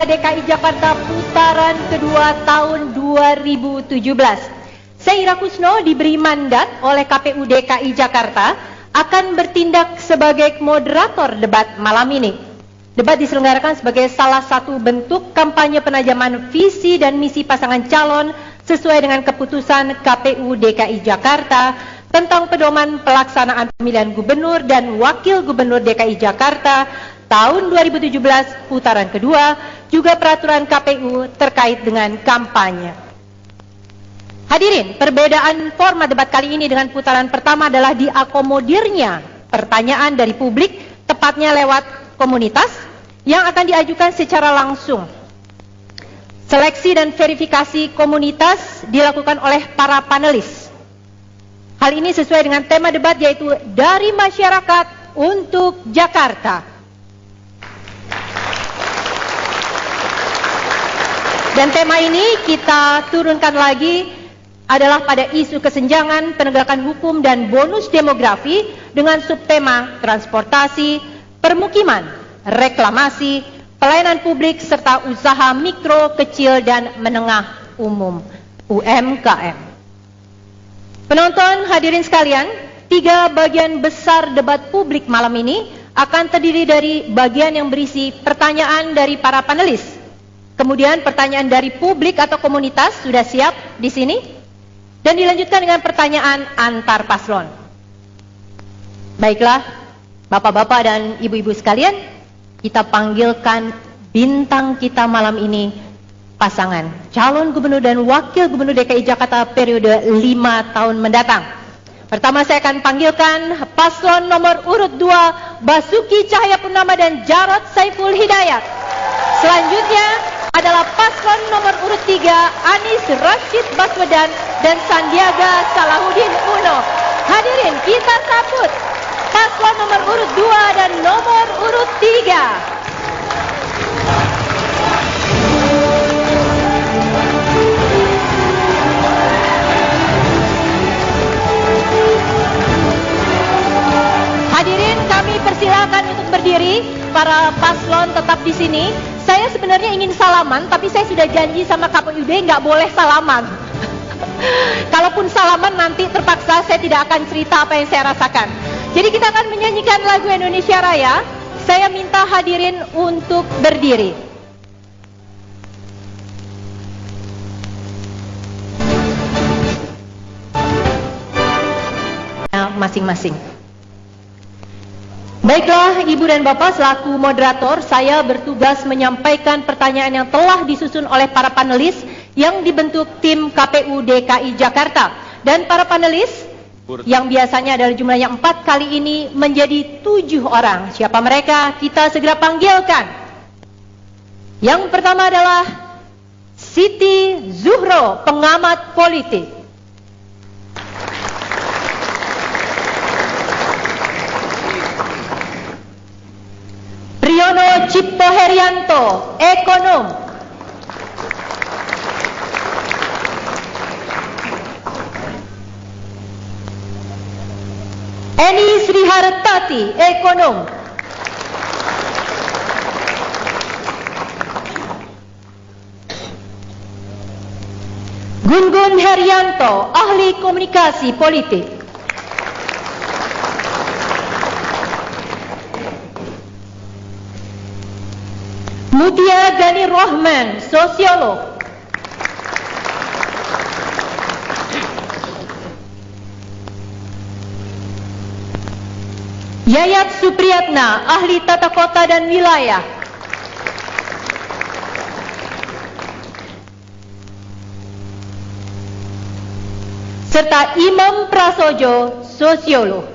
DKI Jakarta putaran kedua tahun 2017. Saya Ira Kusno diberi mandat oleh KPU DKI Jakarta akan bertindak sebagai moderator debat malam ini. Debat diselenggarakan sebagai salah satu bentuk kampanye penajaman visi dan misi pasangan calon sesuai dengan keputusan KPU DKI Jakarta tentang pedoman pelaksanaan pemilihan gubernur dan wakil gubernur DKI Jakarta tahun 2017 putaran kedua, juga peraturan KPU terkait dengan kampanye. Hadirin, perbedaan format debat kali ini dengan putaran pertama adalah diakomodirnya pertanyaan dari publik, tepatnya lewat komunitas, yang akan diajukan secara langsung. Seleksi dan verifikasi komunitas dilakukan oleh para panelis. Hal ini sesuai dengan tema debat, yaitu dari masyarakat untuk Jakarta. Dan tema ini kita turunkan lagi adalah pada isu kesenjangan, penegakan hukum, dan bonus demografi dengan subtema transportasi, permukiman, reklamasi, pelayanan publik, serta usaha mikro, kecil, dan menengah umum (UMKM). Penonton hadirin sekalian, 3 bagian besar debat publik malam ini akan terdiri dari bagian yang berisi pertanyaan dari para panelis. Kemudian pertanyaan dari publik atau komunitas sudah siap di sini. Dan dilanjutkan dengan pertanyaan antar paslon. Baiklah, bapak-bapak dan ibu-ibu sekalian, kita panggilkan bintang kita malam ini, pasangan calon gubernur dan wakil gubernur DKI Jakarta periode 5 tahun mendatang. Pertama saya akan panggilkan paslon nomor urut 2, Basuki Cahayapurnama dan Jarod Saiful Hidayat. Selanjutnya adalah paslon nomor urut 3, Anies Rashid Baswedan dan Sandiaga Salahuddin Uno. Hadirin, kita sambut paslon nomor urut 2 dan nomor urut 3. Hadirin, kami persilakan untuk berdiri. Para paslon tetap di sini. Saya sebenarnya ingin salaman, tapi saya sudah janji sama KPUD nggak boleh salaman. Kalaupun salaman nanti terpaksa saya tidak akan cerita apa yang saya rasakan. Jadi kita akan menyanyikan lagu Indonesia Raya. Saya minta hadirin untuk berdiri. Masing-masing. Baiklah, Ibu dan Bapak, selaku moderator, saya bertugas menyampaikan pertanyaan yang telah disusun oleh para panelis yang dibentuk tim KPU DKI Jakarta. Dan para panelis yang biasanya adalah jumlahnya 4, kali ini menjadi 7 orang. Siapa mereka? Kita segera panggilkan. Yang pertama adalah Siti Zuhro, pengamat politik. Priyono Cipto Herianto, ekonom. Eni Srihartati, ekonom. Gun-Gun Herianto, ahli komunikasi politik. Mutia Gani Rohman, sosiolog. Yayat Supriyatna, ahli tata kota dan wilayah. Serta Imam Prasojo, sosiolog.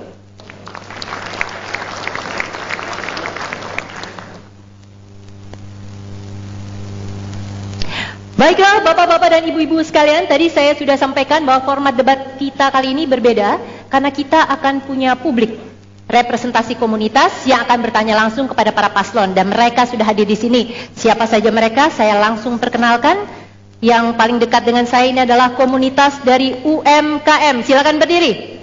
Baiklah, bapak-bapak dan ibu-ibu sekalian, tadi saya sudah sampaikan bahwa format debat kita kali ini berbeda karena kita akan punya publik, representasi komunitas yang akan bertanya langsung kepada para paslon, dan mereka sudah hadir di sini. Siapa saja mereka? Saya langsung perkenalkan. Yang paling dekat dengan saya ini adalah komunitas dari UMKM. Silakan berdiri.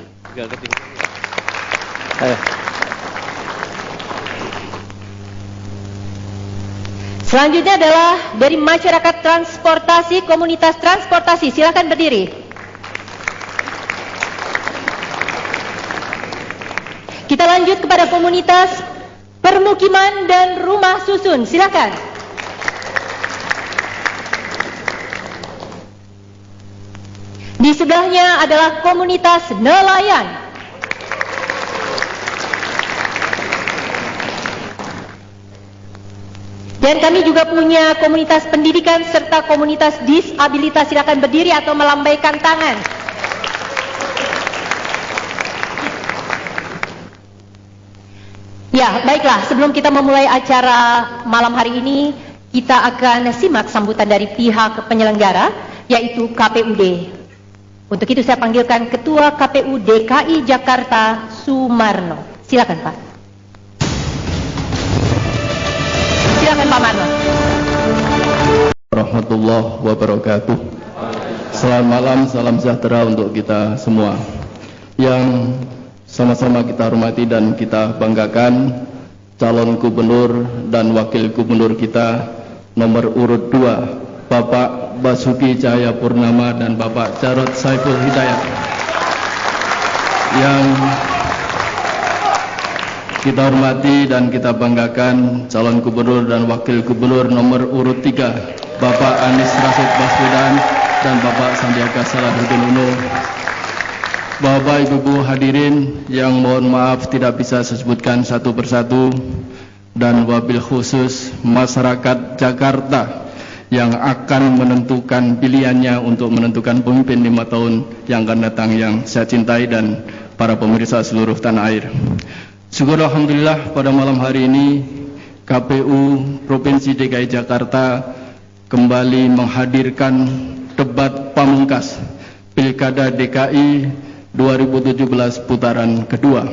Selanjutnya adalah dari masyarakat transportasi, komunitas transportasi. Silakan berdiri. Kita lanjut kepada komunitas permukiman dan rumah susun. Silakan. Di sebelahnya adalah komunitas nelayan. Dan kami juga punya komunitas pendidikan serta komunitas disabilitas. Silakan berdiri atau melambaikan tangan. Ya, baiklah. Sebelum kita memulai acara malam hari ini, kita akan simak sambutan dari pihak penyelenggara, yaitu KPUD. Untuk itu saya panggilkan Ketua KPU DKI Jakarta, Sumarno. Silakan, Pak. Silakan, Pak Marno. Warahmatullahi wabarakatuh. Selamat malam, salam sejahtera untuk kita semua. Yang sama-sama kita hormati dan kita banggakan, calon gubernur dan wakil gubernur kita nomor urut 2, Bapak Basuki Cahayapurnama dan Bapak Jarod Saiful Hidayat. Yang kita hormati dan kita banggakan, calon gubernur dan wakil gubernur nomor urut 3, Bapak Anies Rashid Baswedan dan Bapak Sandiaga Salahuddin Uno. Bapak Ibu hadirin yang mohon maaf tidak bisa saya sebutkan satu persatu, dan wabil khusus masyarakat Jakarta yang akan menentukan pilihannya untuk menentukan pemimpin 5 tahun yang akan datang, yang saya cintai, dan para pemirsa seluruh tanah air. Syukur alhamdulillah pada malam hari ini KPU Provinsi DKI Jakarta kembali menghadirkan debat pamungkas Pilkada DKI 2017 putaran kedua.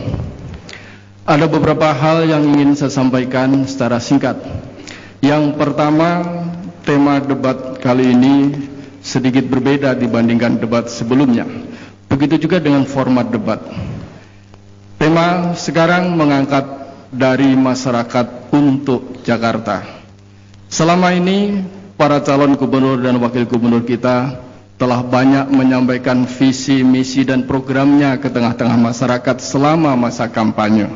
Ada beberapa hal yang ingin saya sampaikan secara singkat. Yang pertama, tema debat kali ini sedikit berbeda dibandingkan debat sebelumnya. Begitu juga dengan format debat. Tema sekarang mengangkat dari masyarakat untuk Jakarta. Selama ini para calon gubernur dan wakil gubernur kita telah banyak menyampaikan visi, misi, dan programnya ke tengah-tengah masyarakat selama masa kampanye.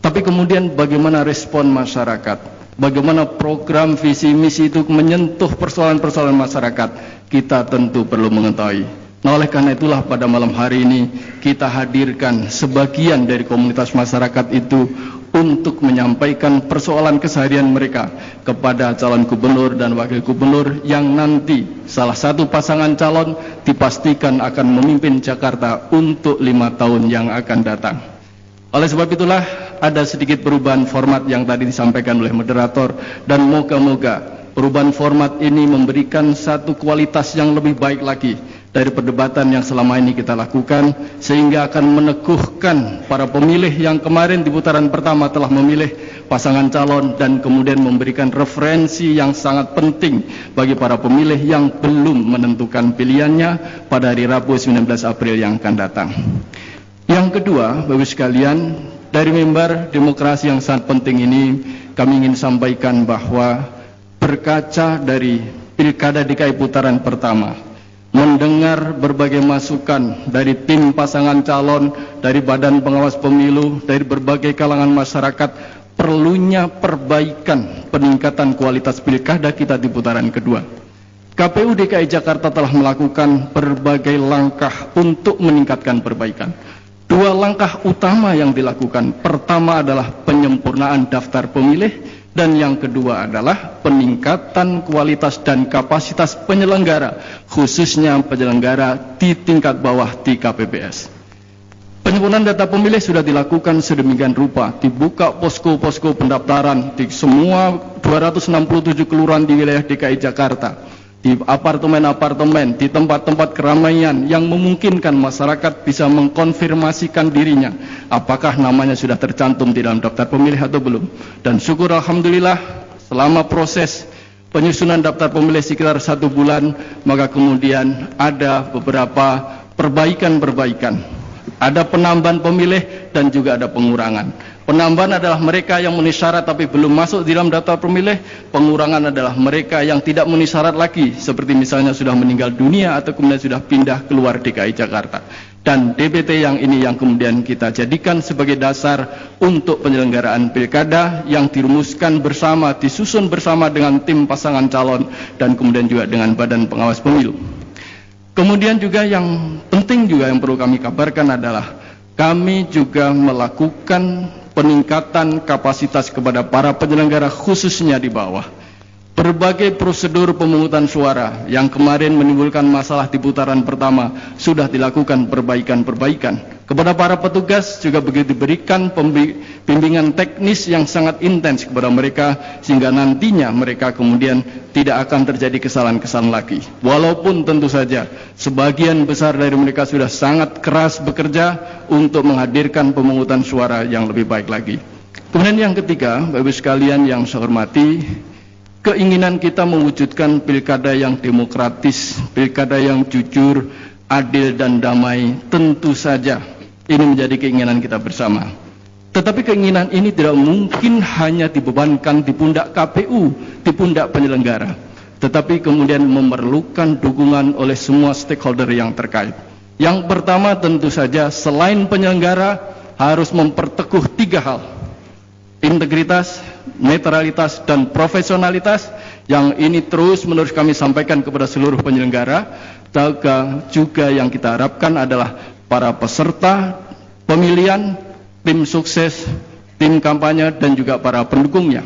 Tapi kemudian bagaimana respon masyarakat? Bagaimana program, visi, misi itu menyentuh persoalan-persoalan masyarakat? Kita tentu perlu mengetahui. Nah, oleh karena itulah pada malam hari ini kita hadirkan sebagian dari komunitas masyarakat itu untuk menyampaikan persoalan keseharian mereka kepada calon gubernur dan wakil gubernur yang nanti salah satu pasangan calon dipastikan akan memimpin Jakarta untuk 5 tahun yang akan datang. Oleh sebab itulah ada sedikit perubahan format yang tadi disampaikan oleh moderator, dan moga-moga perubahan format ini memberikan satu kualitas yang lebih baik lagi dari perdebatan yang selama ini kita lakukan, sehingga akan meneguhkan para pemilih yang kemarin di putaran pertama telah memilih pasangan calon, dan kemudian memberikan referensi yang sangat penting bagi para pemilih yang belum menentukan pilihannya pada hari Rabu 19 April yang akan datang. Yang kedua, Bapak sekalian, dari mimbar demokrasi yang sangat penting ini kami ingin sampaikan bahwa berkaca dari Pilkada DKI putaran pertama, mendengar berbagai masukan dari tim pasangan calon, dari Badan Pengawas Pemilu, dari berbagai kalangan masyarakat, perlunya perbaikan peningkatan kualitas pilkada kita di putaran kedua. KPU DKI Jakarta telah melakukan berbagai langkah untuk meningkatkan perbaikan. 2 langkah utama yang dilakukan, pertama adalah penyempurnaan daftar pemilih, dan yang kedua adalah peningkatan kualitas dan kapasitas penyelenggara, khususnya penyelenggara di tingkat bawah di KPPS. Penyempurnaan data pemilih sudah dilakukan sedemikian rupa, dibuka posko-posko pendaftaran di semua 267 kelurahan di wilayah DKI Jakarta, di apartemen-apartemen, di tempat-tempat keramaian yang memungkinkan masyarakat bisa mengkonfirmasikan dirinya apakah namanya sudah tercantum di dalam daftar pemilih atau belum. Dan syukur alhamdulillah selama proses penyusunan daftar pemilih sekitar 1 bulan, maka kemudian ada beberapa perbaikan-perbaikan. Ada penambahan pemilih dan juga ada pengurangan. Penambahan adalah mereka yang memenuhi syarat tapi belum masuk di dalam daftar pemilih. Pengurangan adalah mereka yang tidak memenuhi syarat lagi, seperti misalnya sudah meninggal dunia atau kemudian sudah pindah keluar DKI Jakarta. Dan DPT yang ini yang kemudian kita jadikan sebagai dasar untuk penyelenggaraan pilkada yang dirumuskan bersama, disusun bersama dengan tim pasangan calon dan kemudian juga dengan Badan Pengawas Pemilu. Kemudian juga yang penting juga yang perlu kami kabarkan adalah kami juga melakukan peningkatan kapasitas kepada para penyelenggara khususnya di bawah. Berbagai prosedur pemungutan suara yang kemarin menimbulkan masalah di putaran pertama sudah dilakukan perbaikan-perbaikan. Kepada para petugas juga begitu diberikan bimbingan teknis yang sangat intens kepada mereka sehingga nantinya mereka kemudian tidak akan terjadi kesalahan-kesalahan lagi. Walaupun tentu saja sebagian besar dari mereka sudah sangat keras bekerja untuk menghadirkan pemungutan suara yang lebih baik lagi. Kemudian yang ketiga, Bapak Ibu sekalian yang saya hormati, keinginan kita mewujudkan pilkada yang demokratis, pilkada yang jujur, adil dan damai, tentu saja ini menjadi keinginan kita bersama. Tetapi keinginan ini tidak mungkin hanya dibebankan di pundak KPU, di pundak penyelenggara, tetapi kemudian memerlukan dukungan oleh semua stakeholder yang terkait. Yang pertama tentu saja selain penyelenggara harus memperteguh 3 hal: integritas, netralitas, dan profesionalitas. Yang ini terus menerus kami sampaikan kepada seluruh penyelenggara. Juga yang kita harapkan adalah para peserta pemilihan, tim sukses, tim kampanye, dan juga para pendukungnya.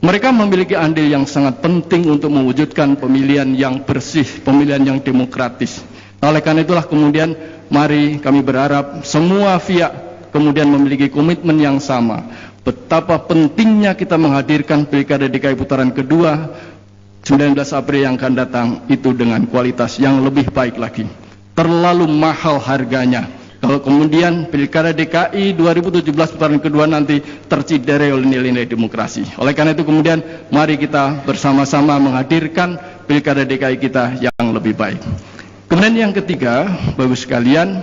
Mereka memiliki andil yang sangat penting untuk mewujudkan pemilihan yang bersih, pemilihan yang demokratis. Oleh karena itulah kemudian mari kami berharap semua pihak kemudian memiliki komitmen yang sama. Betapa pentingnya kita menghadirkan Pilkada DKI putaran kedua 19 April yang akan datang itu dengan kualitas yang lebih baik lagi. Terlalu mahal harganya kalau kemudian Pilkada DKI 2017 putaran kedua nanti tercidrai oleh nilai-nilai demokrasi. Oleh karena itu kemudian mari kita bersama-sama menghadirkan Pilkada DKI kita yang lebih baik. Kemudian yang ketiga, Bapak Ibu sekalian,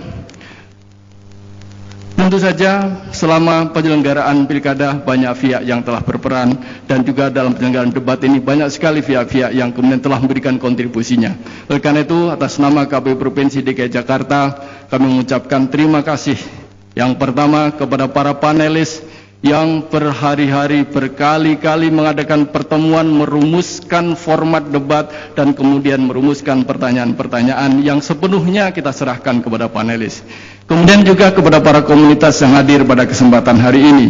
tentu saja selama penyelenggaraan pilkada banyak pihak yang telah berperan dan juga dalam penyelenggaraan debat ini banyak sekali pihak-pihak yang kemudian telah memberikan kontribusinya. Oleh karena itu atas nama KPU Provinsi DKI Jakarta kami mengucapkan terima kasih. Yang pertama kepada para panelis yang berhari-hari berkali-kali mengadakan pertemuan merumuskan format debat dan kemudian merumuskan pertanyaan-pertanyaan yang sepenuhnya kita serahkan kepada panelis. Kemudian juga kepada para komunitas yang hadir pada kesempatan hari ini.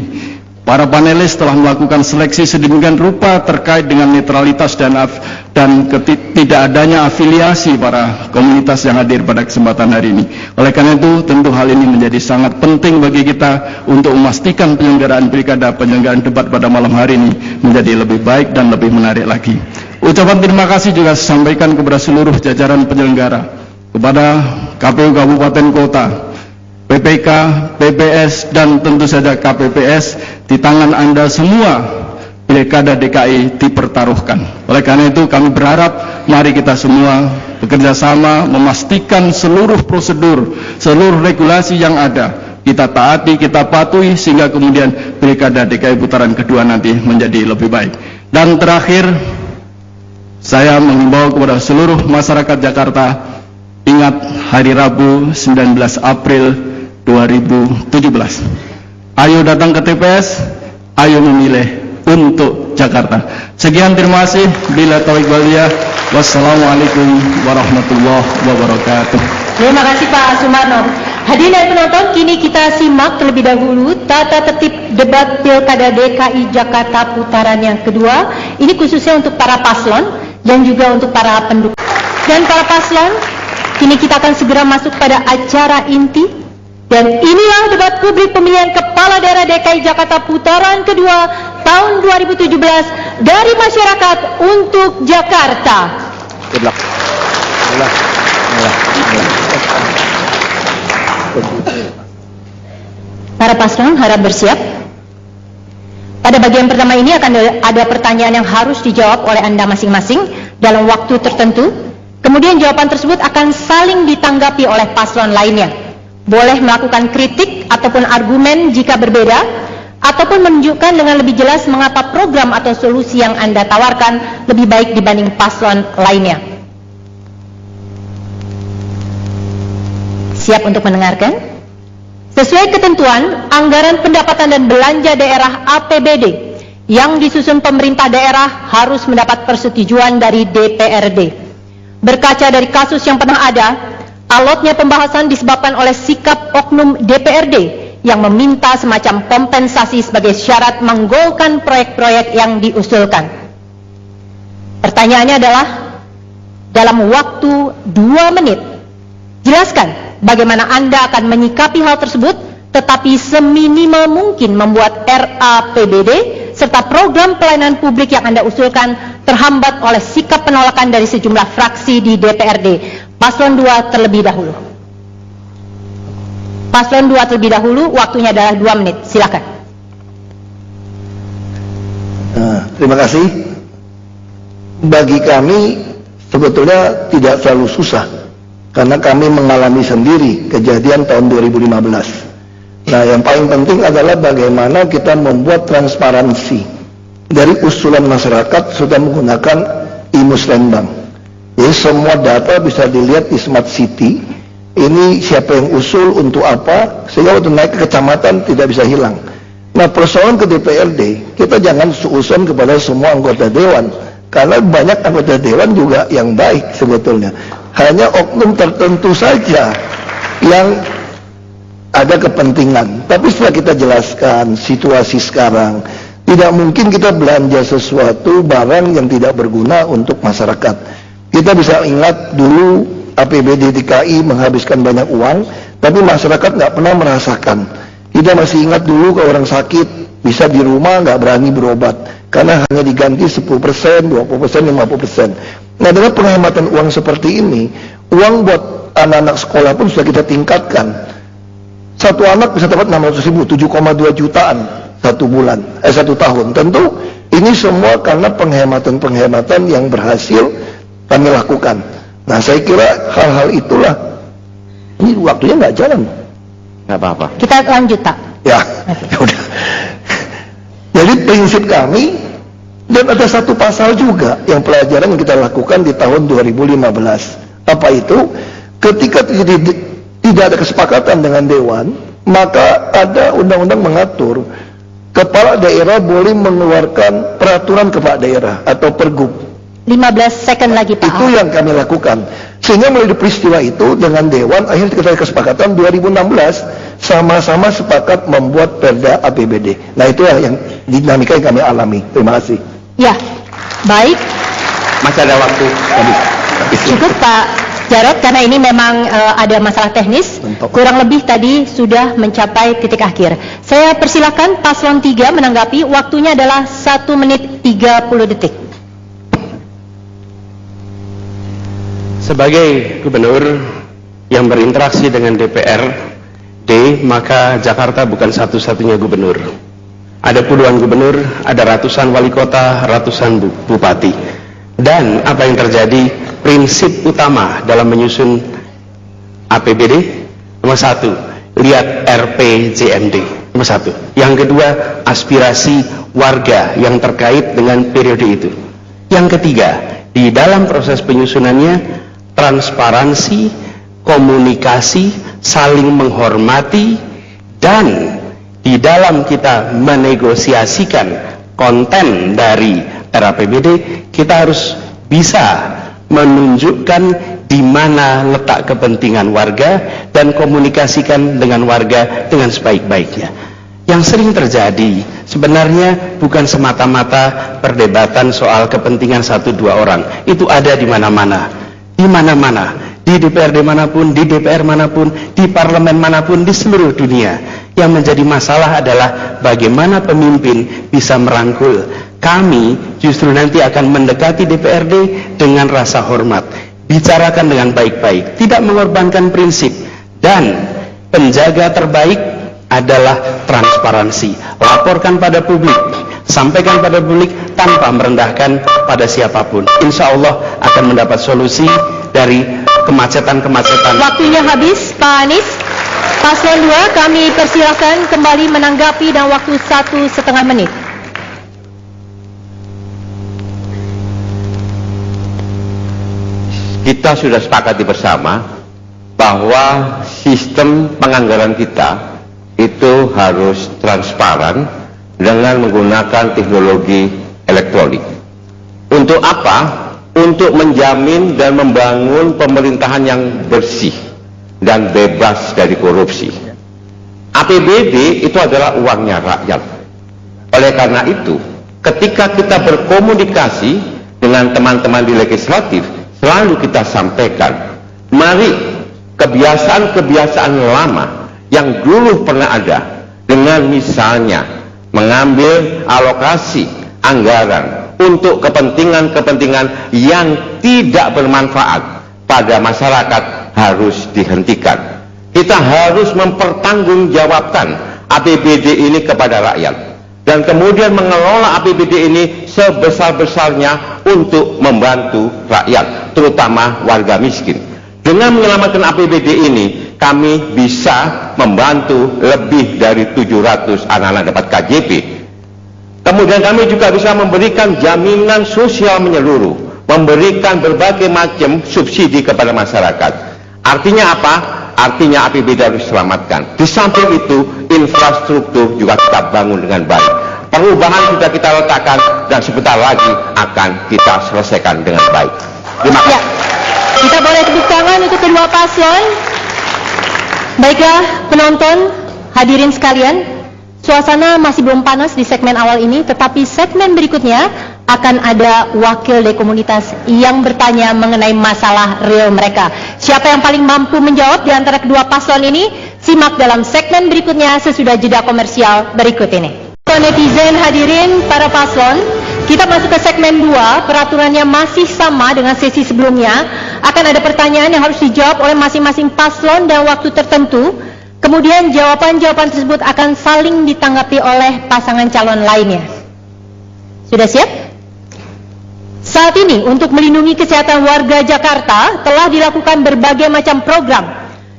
Para panelis telah melakukan seleksi sedemikian rupa terkait dengan netralitas dan tidak adanya afiliasi para komunitas yang hadir pada kesempatan hari ini. Oleh karena itu, tentu hal ini menjadi sangat penting bagi kita untuk memastikan penyelenggaraan pilkada, penyelenggaraan debat pada malam hari ini menjadi lebih baik dan lebih menarik lagi. Ucapan terima kasih juga sampaikan kepada seluruh jajaran penyelenggara, kepada KPU Kabupaten Kota, PPK, PPS, dan tentu saja KPPS. Di tangan Anda semua Pilkada DKI dipertaruhkan. Oleh karena itu kami berharap mari kita semua bekerja sama memastikan seluruh prosedur, seluruh regulasi yang ada kita taati, kita patuhi sehingga kemudian Pilkada DKI putaran kedua nanti menjadi lebih baik. Dan terakhir, saya menghimbau kepada seluruh masyarakat Jakarta, ingat hari Rabu 19 April 2017. Ayo datang ke TPS, ayo memilih untuk Jakarta. Sekian, terima kasih. Bila taufiq walhidayah. Wassalamualaikum warahmatullahi wabarakatuh. Terima kasih Pak Sumarno. Hadirin dan penonton, kini kita simak terlebih dahulu tata tertib debat Pilkada DKI Jakarta putaran yang kedua. Ini khususnya untuk para paslon dan juga untuk para pendukung. Dan para paslon, kini kita akan segera masuk pada acara inti. Dan inilah debat publik pemilihan Kepala Daerah DKI Jakarta putaran kedua tahun 2017 dari masyarakat untuk Jakarta. Para paslon harap bersiap. Pada bagian pertama ini akan ada pertanyaan yang harus dijawab oleh Anda masing-masing dalam waktu tertentu. Kemudian jawaban tersebut akan saling ditanggapi oleh paslon lainnya. Boleh melakukan kritik ataupun argumen jika berbeda. ataupun menunjukkan dengan lebih jelas mengapa program atau solusi yang Anda tawarkan lebih baik dibanding paslon lainnya. Siap untuk mendengarkan? Sesuai ketentuan, anggaran pendapatan dan belanja daerah APBD yang disusun pemerintah daerah harus mendapat persetujuan dari DPRD. Berkaca dari kasus yang pernah ada, alotnya pembahasan disebabkan oleh sikap oknum DPRD yang meminta semacam kompensasi sebagai syarat menggolkan proyek-proyek yang diusulkan. Pertanyaannya adalah, dalam waktu 2 menit, jelaskan bagaimana Anda akan menyikapi hal tersebut, tetapi seminimal mungkin membuat RAPBD serta program pelayanan publik yang Anda usulkan terhambat oleh sikap penolakan dari sejumlah fraksi di DPRD. Paslon 2 terlebih dahulu. Paslon 2 terlebih dahulu, waktunya adalah 2 menit. Silakan. Terima kasih. Bagi kami sebetulnya tidak terlalu susah, karena kami mengalami sendiri kejadian tahun 2015. Nah, yang paling penting adalah bagaimana kita membuat transparansi. Dari usulan masyarakat sudah menggunakan e-Musrembang. Jadi semua data bisa dilihat di Smart City. Ini siapa yang usul untuk apa, sehingga waktu naik ke kecamatan tidak bisa hilang. Nah, persoalan ke DPRD, kita jangan suuson kepada semua anggota dewan, karena banyak anggota dewan juga yang baik sebetulnya. Hanya oknum tertentu saja yang ada kepentingan. Tapi setelah kita jelaskan situasi sekarang, tidak mungkin kita belanja sesuatu barang yang tidak berguna untuk masyarakat. Kita bisa ingat dulu APBD DKI menghabiskan banyak uang, tapi masyarakat nggak pernah merasakan. Kita masih ingat dulu kalau orang sakit bisa di rumah nggak berani berobat, karena hanya diganti 10%, 20%, 50%. Nah, dengan penghematan uang seperti ini, uang buat anak-anak sekolah pun sudah kita tingkatkan. Satu anak bisa dapat 600.000, 7,2 jutaan satu tahun. Tentu ini semua karena penghematan-penghematan yang berhasil kami lakukan. Nah, saya kira hal-hal itulah, ini waktunya nggak jalan. Nggak apa-apa. Kita lanjut, Pak. Ya, udah. Jadi prinsip kami, dan ada satu pasal juga yang pelajaran yang kita lakukan di tahun 2015. Apa itu? Ketika tidak ada kesepakatan dengan Dewan, maka ada undang-undang mengatur kepala daerah boleh mengeluarkan peraturan kepala daerah atau pergub. 15 second lagi, Pak. Itu yang kami lakukan. Sehingga melalui peristiwa itu dengan Dewan, akhirnya kita ada kesepakatan 2016 sama-sama sepakat membuat Perda APBD. Nah, itulah yang dinamika yang kami alami. Terima kasih. Ya, baik. Masih ada waktu. Cukup, Pak Jarod, karena ini memang ada masalah teknis. Kurang lebih tadi sudah mencapai titik akhir. Saya persilakan paslon 3 menanggapi. Waktunya adalah 1 menit 30 detik. Sebagai gubernur yang berinteraksi dengan DPRD, maka Jakarta bukan satu-satunya gubernur. Ada puluhan gubernur, ada ratusan wali kota, ratusan bupati. Dan apa yang terjadi, prinsip utama dalam menyusun APBD, nomor 1, lihat RPJMD, nomor 1. Yang kedua, aspirasi warga yang terkait dengan periode itu. Yang ketiga, di dalam proses penyusunannya, transparansi, komunikasi, saling menghormati, dan di dalam kita menegosiasikan konten dari RAPBD, kita harus bisa menunjukkan di mana letak kepentingan warga dan komunikasikan dengan warga dengan sebaik-baiknya. Yang sering terjadi sebenarnya bukan semata-mata perdebatan soal kepentingan 1-2 orang. Itu ada di mana-mana. Di mana-mana, di DPRD manapun, di DPR manapun, di parlemen manapun, di seluruh dunia. Yang menjadi masalah adalah bagaimana pemimpin bisa merangkul. Kami justru nanti akan mendekati DPRD dengan rasa hormat, bicarakan dengan baik-baik, tidak mengorbankan prinsip, dan penjaga terbaik adalah transparansi. Laporkan pada publik, sampaikan pada publik tanpa merendahkan pada siapapun. Insya Allah akan mendapat solusi dari kemacetan-kemacetan. Waktunya habis, Pak Anies. Paslon 2 kami persilakan kembali menanggapi dalam waktu 1,5 menit. Kita sudah sepakati bersama bahwa sistem penganggaran kita itu harus transparan dengan menggunakan teknologi elektronik. Untuk apa? Untuk menjamin dan membangun pemerintahan yang bersih dan bebas dari korupsi. APBD itu adalah uangnya rakyat. Oleh karena itu, ketika kita berkomunikasi dengan teman-teman di legislatif, selalu kita sampaikan, mari kebiasaan-kebiasaan lama yang dulu pernah ada, dengan misalnya mengambil alokasi anggaran untuk kepentingan-kepentingan yang tidak bermanfaat pada masyarakat harus dihentikan. Kita harus mempertanggungjawabkan APBD ini kepada rakyat dan kemudian mengelola APBD ini sebesar-besarnya untuk membantu rakyat, terutama warga miskin. Dengan menyelamatkan APBD ini, kami bisa membantu lebih dari 700 anak-anak dapat KJP. Kemudian kami juga bisa memberikan jaminan sosial menyeluruh, memberikan berbagai macam subsidi kepada masyarakat. Artinya apa? Artinya APBD harus diselamatkan. Di samping itu, infrastruktur juga kita bangun dengan baik. Perubahan sudah kita letakkan dan sebentar lagi akan kita selesaikan dengan baik. Terima kasih. Ya, kita boleh tepuk tangan untuk kedua paslon. Baiklah penonton, hadirin sekalian, suasana masih belum panas di segmen awal ini, tetapi segmen berikutnya akan ada wakil dari komunitas yang bertanya mengenai masalah real mereka. Siapa yang paling mampu menjawab di antara kedua paslon ini? Simak dalam segmen berikutnya sesudah jeda komersial berikut ini. Netizen, hadirin para paslon, kita masuk ke segmen 2. Peraturannya masih sama dengan sesi sebelumnya. Akan ada pertanyaan yang harus dijawab oleh masing-masing paslon dalam waktu tertentu. Kemudian jawaban-jawaban tersebut akan saling ditanggapi oleh pasangan calon lainnya. Sudah siap? Saat ini untuk melindungi kesehatan warga Jakarta telah dilakukan berbagai macam program.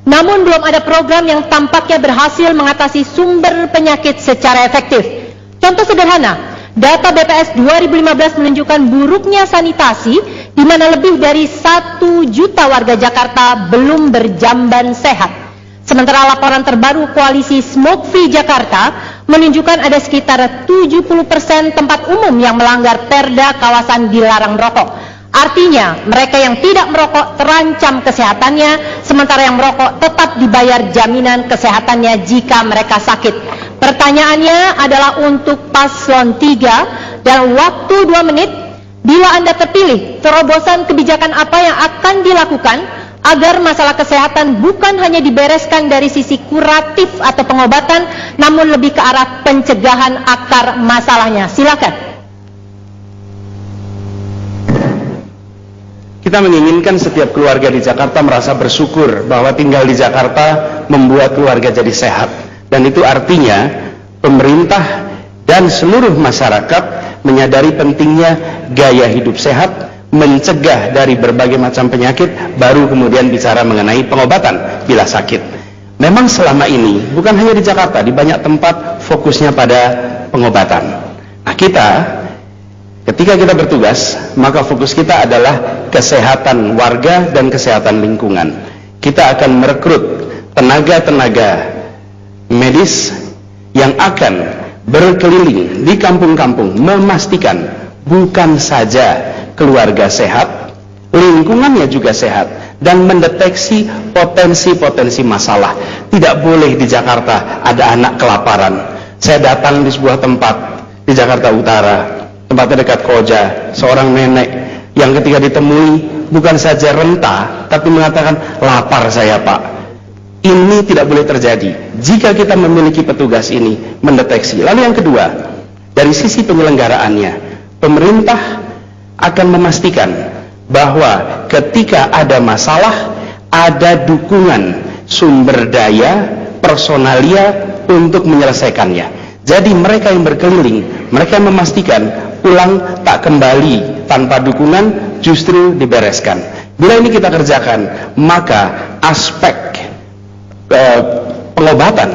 Namun belum ada program yang tampaknya berhasil mengatasi sumber penyakit secara efektif. Contoh sederhana, data BPS 2015 menunjukkan buruknya sanitasi di mana lebih dari 1 juta warga Jakarta belum berjamban sehat. Sementara laporan terbaru koalisi Smoke Free Jakarta menunjukkan ada sekitar 70% tempat umum yang melanggar perda kawasan dilarang merokok. Artinya mereka yang tidak merokok terancam kesehatannya, sementara yang merokok tetap dibayar jaminan kesehatannya jika mereka sakit. Pertanyaannya adalah untuk paslon 3 dalam waktu 2 menit, bila Anda terpilih, terobosan kebijakan apa yang akan dilakukan agar masalah kesehatan bukan hanya dibereskan dari sisi kuratif atau pengobatan, namun lebih ke arah pencegahan akar masalahnya. Silakan. Kita menginginkan setiap keluarga di Jakarta merasa bersyukur bahwa tinggal di Jakarta membuat keluarga jadi sehat. Dan itu artinya pemerintah dan seluruh masyarakat menyadari pentingnya gaya hidup sehat, mencegah dari berbagai macam penyakit, baru kemudian bicara mengenai pengobatan bila sakit. Memang selama ini, bukan hanya di Jakarta, di banyak tempat fokusnya pada pengobatan. Nah, ketika kita bertugas, maka fokus kita adalah kesehatan warga dan kesehatan lingkungan. Kita akan merekrut tenaga-tenaga medis yang akan berkeliling di kampung-kampung memastikan bukan saja keluarga sehat, lingkungannya juga sehat, dan mendeteksi potensi-potensi masalah. Tidak boleh di Jakarta ada anak kelaparan. Saya datang di sebuah tempat di Jakarta Utara, tempatnya dekat Koja, seorang nenek yang ketika ditemui bukan saja renta, tapi mengatakan, lapar saya Pak. Ini tidak boleh terjadi jika kita memiliki petugas ini mendeteksi. Lalu yang kedua, dari sisi penyelenggaraannya, pemerintah akan memastikan bahwa ketika ada masalah, ada dukungan sumber daya, personalia untuk menyelesaikannya. Jadi mereka yang berkeliling, mereka memastikan pulang tak kembali tanpa dukungan, justru dibereskan. Bila ini kita kerjakan, maka aspek pengobatan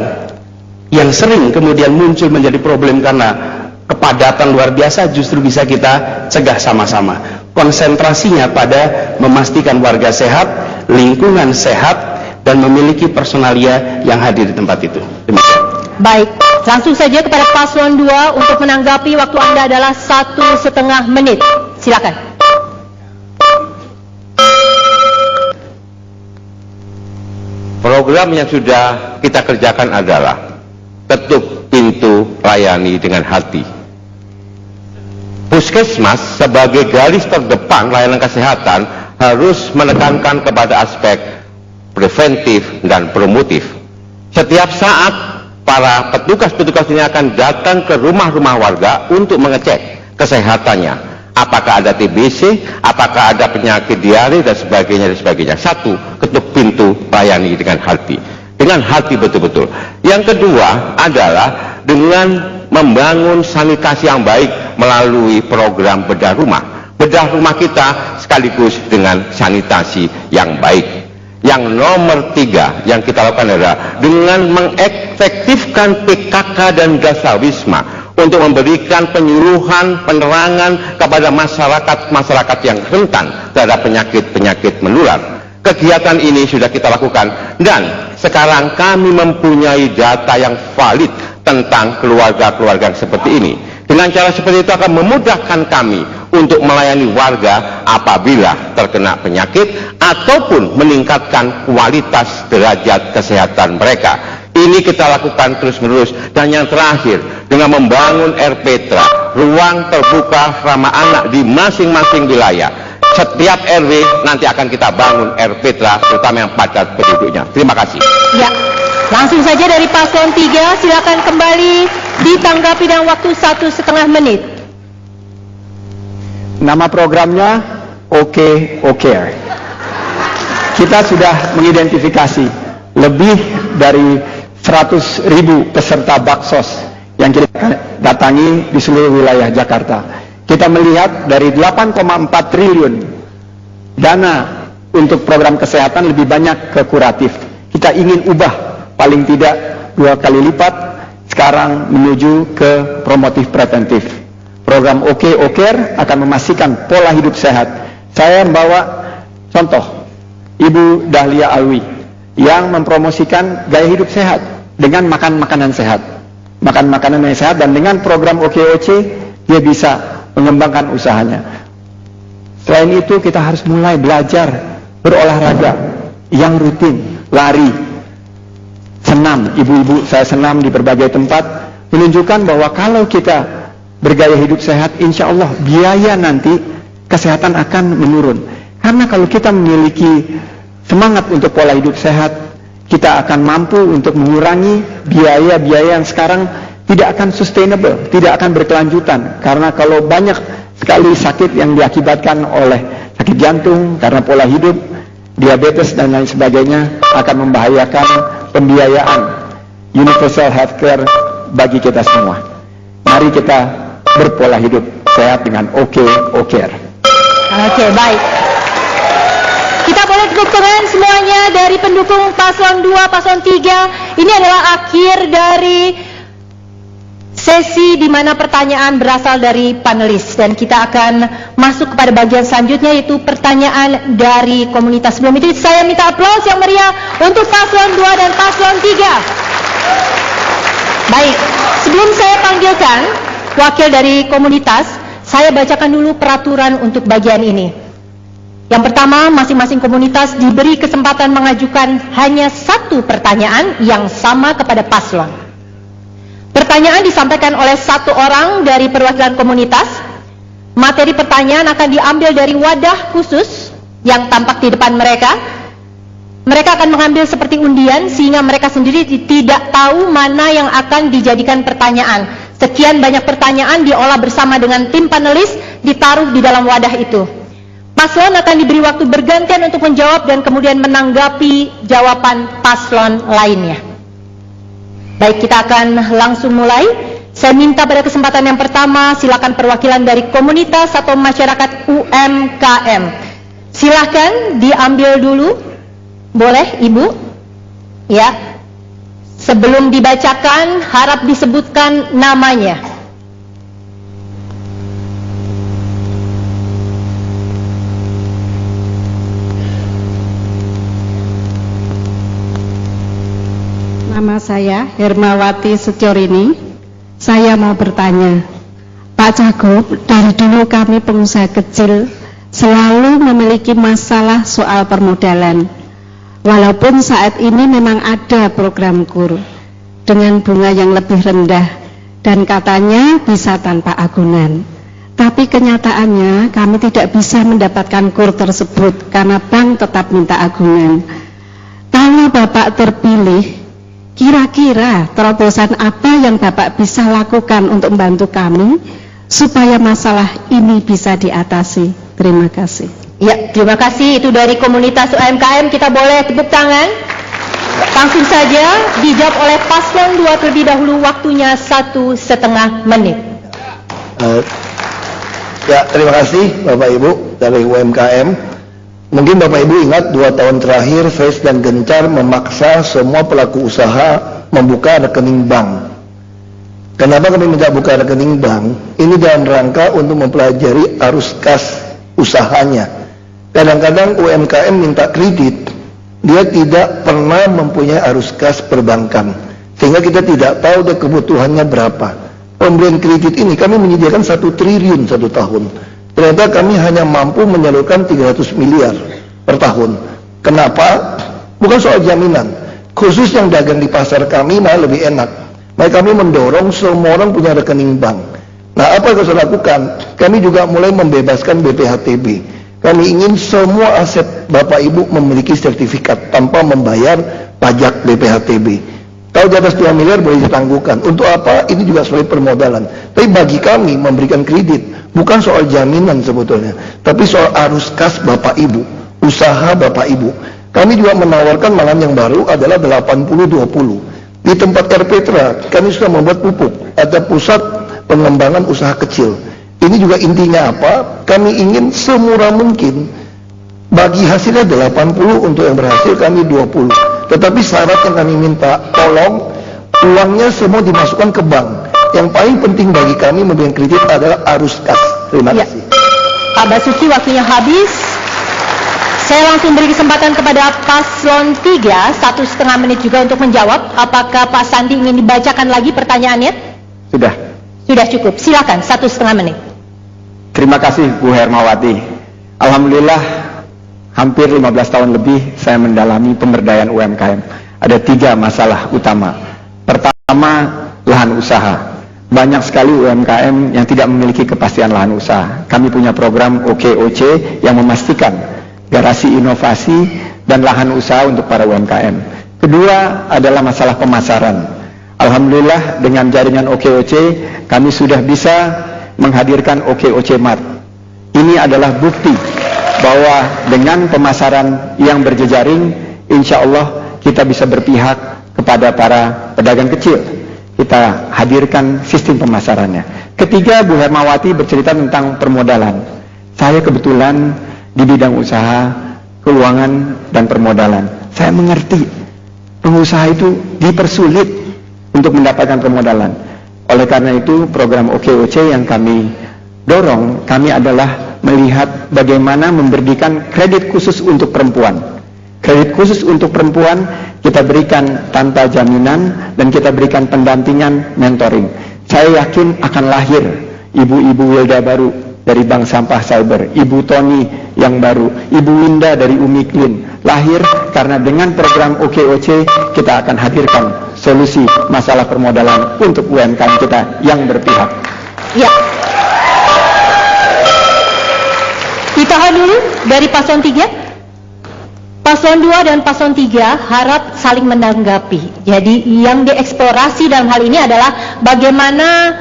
yang sering kemudian muncul menjadi problem karena kepadatan luar biasa, justru bisa kita cegah sama-sama. Konsentrasinya pada memastikan warga sehat, lingkungan sehat, dan memiliki personalia yang hadir di tempat itu. Demikian. Baik, langsung saja kepada paslon 2 untuk menanggapi. Waktu Anda adalah 1,5 menit. Silakan. Program yang sudah kita kerjakan adalah ketuk pintu layani dengan hati. Puskesmas sebagai garis terdepan layanan kesehatan harus menekankan kepada aspek preventif dan promotif. Setiap saat para petugas-petugas ini akan datang ke rumah-rumah warga untuk mengecek kesehatannya. Apakah ada TBC, apakah ada penyakit diare dan sebagainya dan sebagainya. Satu, ketuk pintu layani dengan hati. Dengan hati betul-betul. Yang kedua adalah dengan membangun sanitasi yang baik melalui program bedah rumah. Bedah rumah kita sekaligus dengan sanitasi yang baik. Yang nomor 3 yang kita lakukan adalah dengan mengefektifkan PKK dan Dasawisma untuk memberikan penyuluhan, penerangan kepada masyarakat yang rentan terhadap penyakit-penyakit menular. Kegiatan ini sudah kita lakukan dan sekarang kami mempunyai data yang valid tentang keluarga-keluarga seperti ini. Dengan cara seperti itu akan memudahkan kami untuk melayani warga apabila terkena penyakit ataupun meningkatkan kualitas derajat kesehatan mereka. Ini kita lakukan terus-menerus. Dan yang terakhir, dengan membangun RPTRA, ruang terbuka ramah anak di masing-masing wilayah. Setiap RW nanti akan kita bangun RPTRA, terutama yang padat penduduknya. Terima kasih. Ya, langsung saja dari paslon 3, silakan kembali ditanggapi dalam waktu 1,5 menit. Nama programnya OKOCare. Kita sudah mengidentifikasi lebih dari 100.000 peserta baksos yang kita datangi di seluruh wilayah Jakarta. Kita melihat dari 8,4 triliun dana untuk program kesehatan lebih banyak ke kuratif. Kita ingin ubah paling tidak 2 kali lipat sekarang menuju ke promotif preventif. Program OKOCare akan memastikan pola hidup sehat. Saya membawa contoh Ibu Dahlia Alwi yang mempromosikan gaya hidup sehat dengan makan makanan sehat. Makan makanan yang sehat, dan dengan program OKOC dia bisa mengembangkan usahanya. Selain itu kita harus mulai belajar berolahraga yang rutin, lari, senam. Ibu-ibu saya senam di berbagai tempat, menunjukkan bahwa kalau kita bergaya hidup sehat, insya Allah biaya nanti kesehatan akan menurun. Karena kalau kita memiliki semangat untuk pola hidup sehat, kita akan mampu untuk mengurangi biaya-biaya yang sekarang tidak akan sustainable, tidak akan berkelanjutan. Karena kalau banyak sekali sakit yang diakibatkan oleh sakit jantung karena pola hidup, diabetes dan lain sebagainya, akan membahayakan pembiayaan universal healthcare bagi kita semua. Mari kita berpola hidup sehat dengan OKOCare. Oke, baik. Kita boleh tepuk tangan semuanya dari pendukung paslon 2, paslon 3. Ini adalah akhir dari sesi di mana pertanyaan berasal dari panelis, dan kita akan masuk kepada bagian selanjutnya, yaitu pertanyaan dari komunitas. Sebelum itu saya minta aplaus yang meriah untuk paslon 2 dan paslon 3. Baik, sebelum saya panggilkan wakil dari komunitas, saya bacakan dulu peraturan untuk bagian ini. Yang pertama, masing-masing komunitas diberi kesempatan mengajukan hanya 1 pertanyaan yang sama kepada paslon. Pertanyaan disampaikan oleh 1 orang dari perwakilan komunitas. Materi pertanyaan akan diambil dari wadah khusus yang tampak di depan mereka. Mereka akan mengambil seperti undian sehingga mereka sendiri tidak tahu mana yang akan dijadikan pertanyaan. Sekian banyak pertanyaan diolah bersama dengan tim panelis, ditaruh di dalam wadah itu. Paslon akan diberi waktu bergantian untuk menjawab dan kemudian menanggapi jawaban paslon lainnya. Baik, kita akan langsung mulai. Saya minta pada kesempatan yang pertama, silakan perwakilan dari komunitas atau masyarakat UMKM. Silakan diambil dulu. Boleh, Ibu? Ya. Sebelum dibacakan, harap disebutkan namanya. Nama saya Hermawati Setiorini. Saya mau bertanya, Pak Cagup, dari dulu kami pengusaha kecil selalu memiliki masalah soal permodalan. Walaupun saat ini memang ada program KUR dengan bunga yang lebih rendah dan katanya bisa tanpa agunan. Tapi kenyataannya kami tidak bisa mendapatkan KUR tersebut karena bank tetap minta agunan. Kalau Bapak terpilih, kira-kira terobosan apa yang Bapak bisa lakukan untuk membantu kami supaya masalah ini bisa diatasi? Terima kasih. Ya, terima kasih. Itu dari komunitas UMKM. Kita boleh tepuk tangan. Langsung saja dijawab oleh paslon 2 terlebih dahulu, waktunya 1,5 menit. Ya, terima kasih Bapak Ibu dari UMKM. Mungkin Bapak Ibu ingat 2 tahun terakhir Fresh dan Gencar memaksa semua pelaku usaha membuka rekening bank. Kenapa kami minta buka rekening bank? Ini dalam rangka untuk mempelajari arus kas usahanya. Kadang-kadang UMKM minta kredit, dia tidak pernah mempunyai arus kas perbankan, sehingga kita tidak tahu dia kebutuhannya berapa. Pemberian kredit ini kami menyediakan 1 triliun 1 tahun. Ternyata kami hanya mampu menyalurkan 300 miliar per tahun. Kenapa? Bukan soal jaminan. Khusus yang dagang di pasar kami malah lebih enak. Maka kami mendorong semua orang punya rekening bank. Nah, apa yang harus lakukan? Kami juga mulai membebaskan BPHTB. Kami ingin semua aset Bapak Ibu memiliki sertifikat tanpa membayar pajak BPHTB. Kalau di atas 2 miliar boleh ditangguhkan. Untuk apa? Ini juga sebagai permodalan. Tapi bagi kami memberikan kredit bukan soal jaminan sebetulnya, tapi soal arus kas Bapak Ibu, usaha Bapak Ibu. Kami juga menawarkan malahan yang baru adalah 80-20. Di tempat Erpetra kami sudah membuat pupuk, ada pusat pengembangan usaha kecil. Ini juga intinya apa? Kami ingin semurah mungkin. Bagi hasilnya 80, untuk yang berhasil kami 20. Tetapi syarat yang kami minta, tolong uangnya semua dimasukkan ke bank. Yang paling penting bagi kami memberikan kredit adalah arus kas. Terima kasih. Pak Basuki, waktunya habis. Saya langsung beri kesempatan kepada paslon 3 1,5 menit juga untuk menjawab. Apakah Pak Sandi ingin dibacakan lagi pertanyaannya? Sudah. Sudah cukup. Silakan 1,5 menit. Terima kasih Bu Hermawati. Alhamdulillah hampir 15 tahun lebih saya mendalami pemberdayaan UMKM. Ada 3 masalah utama. Pertama, lahan usaha. Banyak sekali UMKM yang tidak memiliki kepastian lahan usaha. Kami punya program OKOC yang memastikan garasi inovasi dan lahan usaha untuk para UMKM. Kedua adalah masalah pemasaran. Alhamdulillah dengan jaringan OKOC kami sudah bisa menghadirkan OKOC Mart. Ini adalah bukti bahwa dengan pemasaran yang berjejaring, insya Allah kita bisa berpihak kepada para pedagang kecil. Kita hadirkan sistem pemasarannya. Ketiga, Bu Hermawati bercerita tentang permodalan. Saya kebetulan di bidang usaha, keuangan, dan permodalan. Saya mengerti pengusaha itu dipersulit untuk mendapatkan permodalan. Oleh karena itu, program OKOC yang kami dorong, kami adalah melihat bagaimana memberikan kredit khusus untuk perempuan. Kredit khusus untuk perempuan kita berikan tanpa jaminan dan kita berikan pendampingan mentoring. Saya yakin akan lahir ibu-ibu Wilda baru dari Bank Sampah Cyber, Ibu Tony yang baru, Ibu Winda dari Umi Clean, lahir karena dengan program OKOC kita akan hadirkan solusi masalah permodalan untuk UMKM kita yang berpihak. Ya. Ditahan dulu dari paslon 3. Paslon 2 dan paslon 3 harap saling menanggapi. Jadi yang dieksplorasi dalam hal ini adalah bagaimana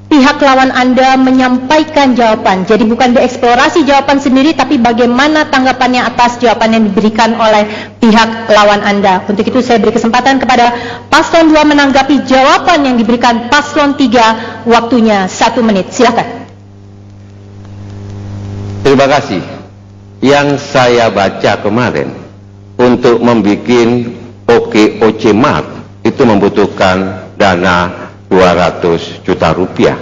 pihak lawan Anda menyampaikan jawaban. Jadi bukan dieksplorasi jawaban sendiri, tapi bagaimana tanggapannya atas jawaban yang diberikan oleh pihak lawan Anda. Untuk itu saya beri kesempatan kepada paslon 2 menanggapi jawaban yang diberikan paslon 3. Waktunya 1 menit. Silakan. Terima kasih. Yang saya baca kemarin untuk membuat OKOC Mart itu membutuhkan dana 200 juta rupiah.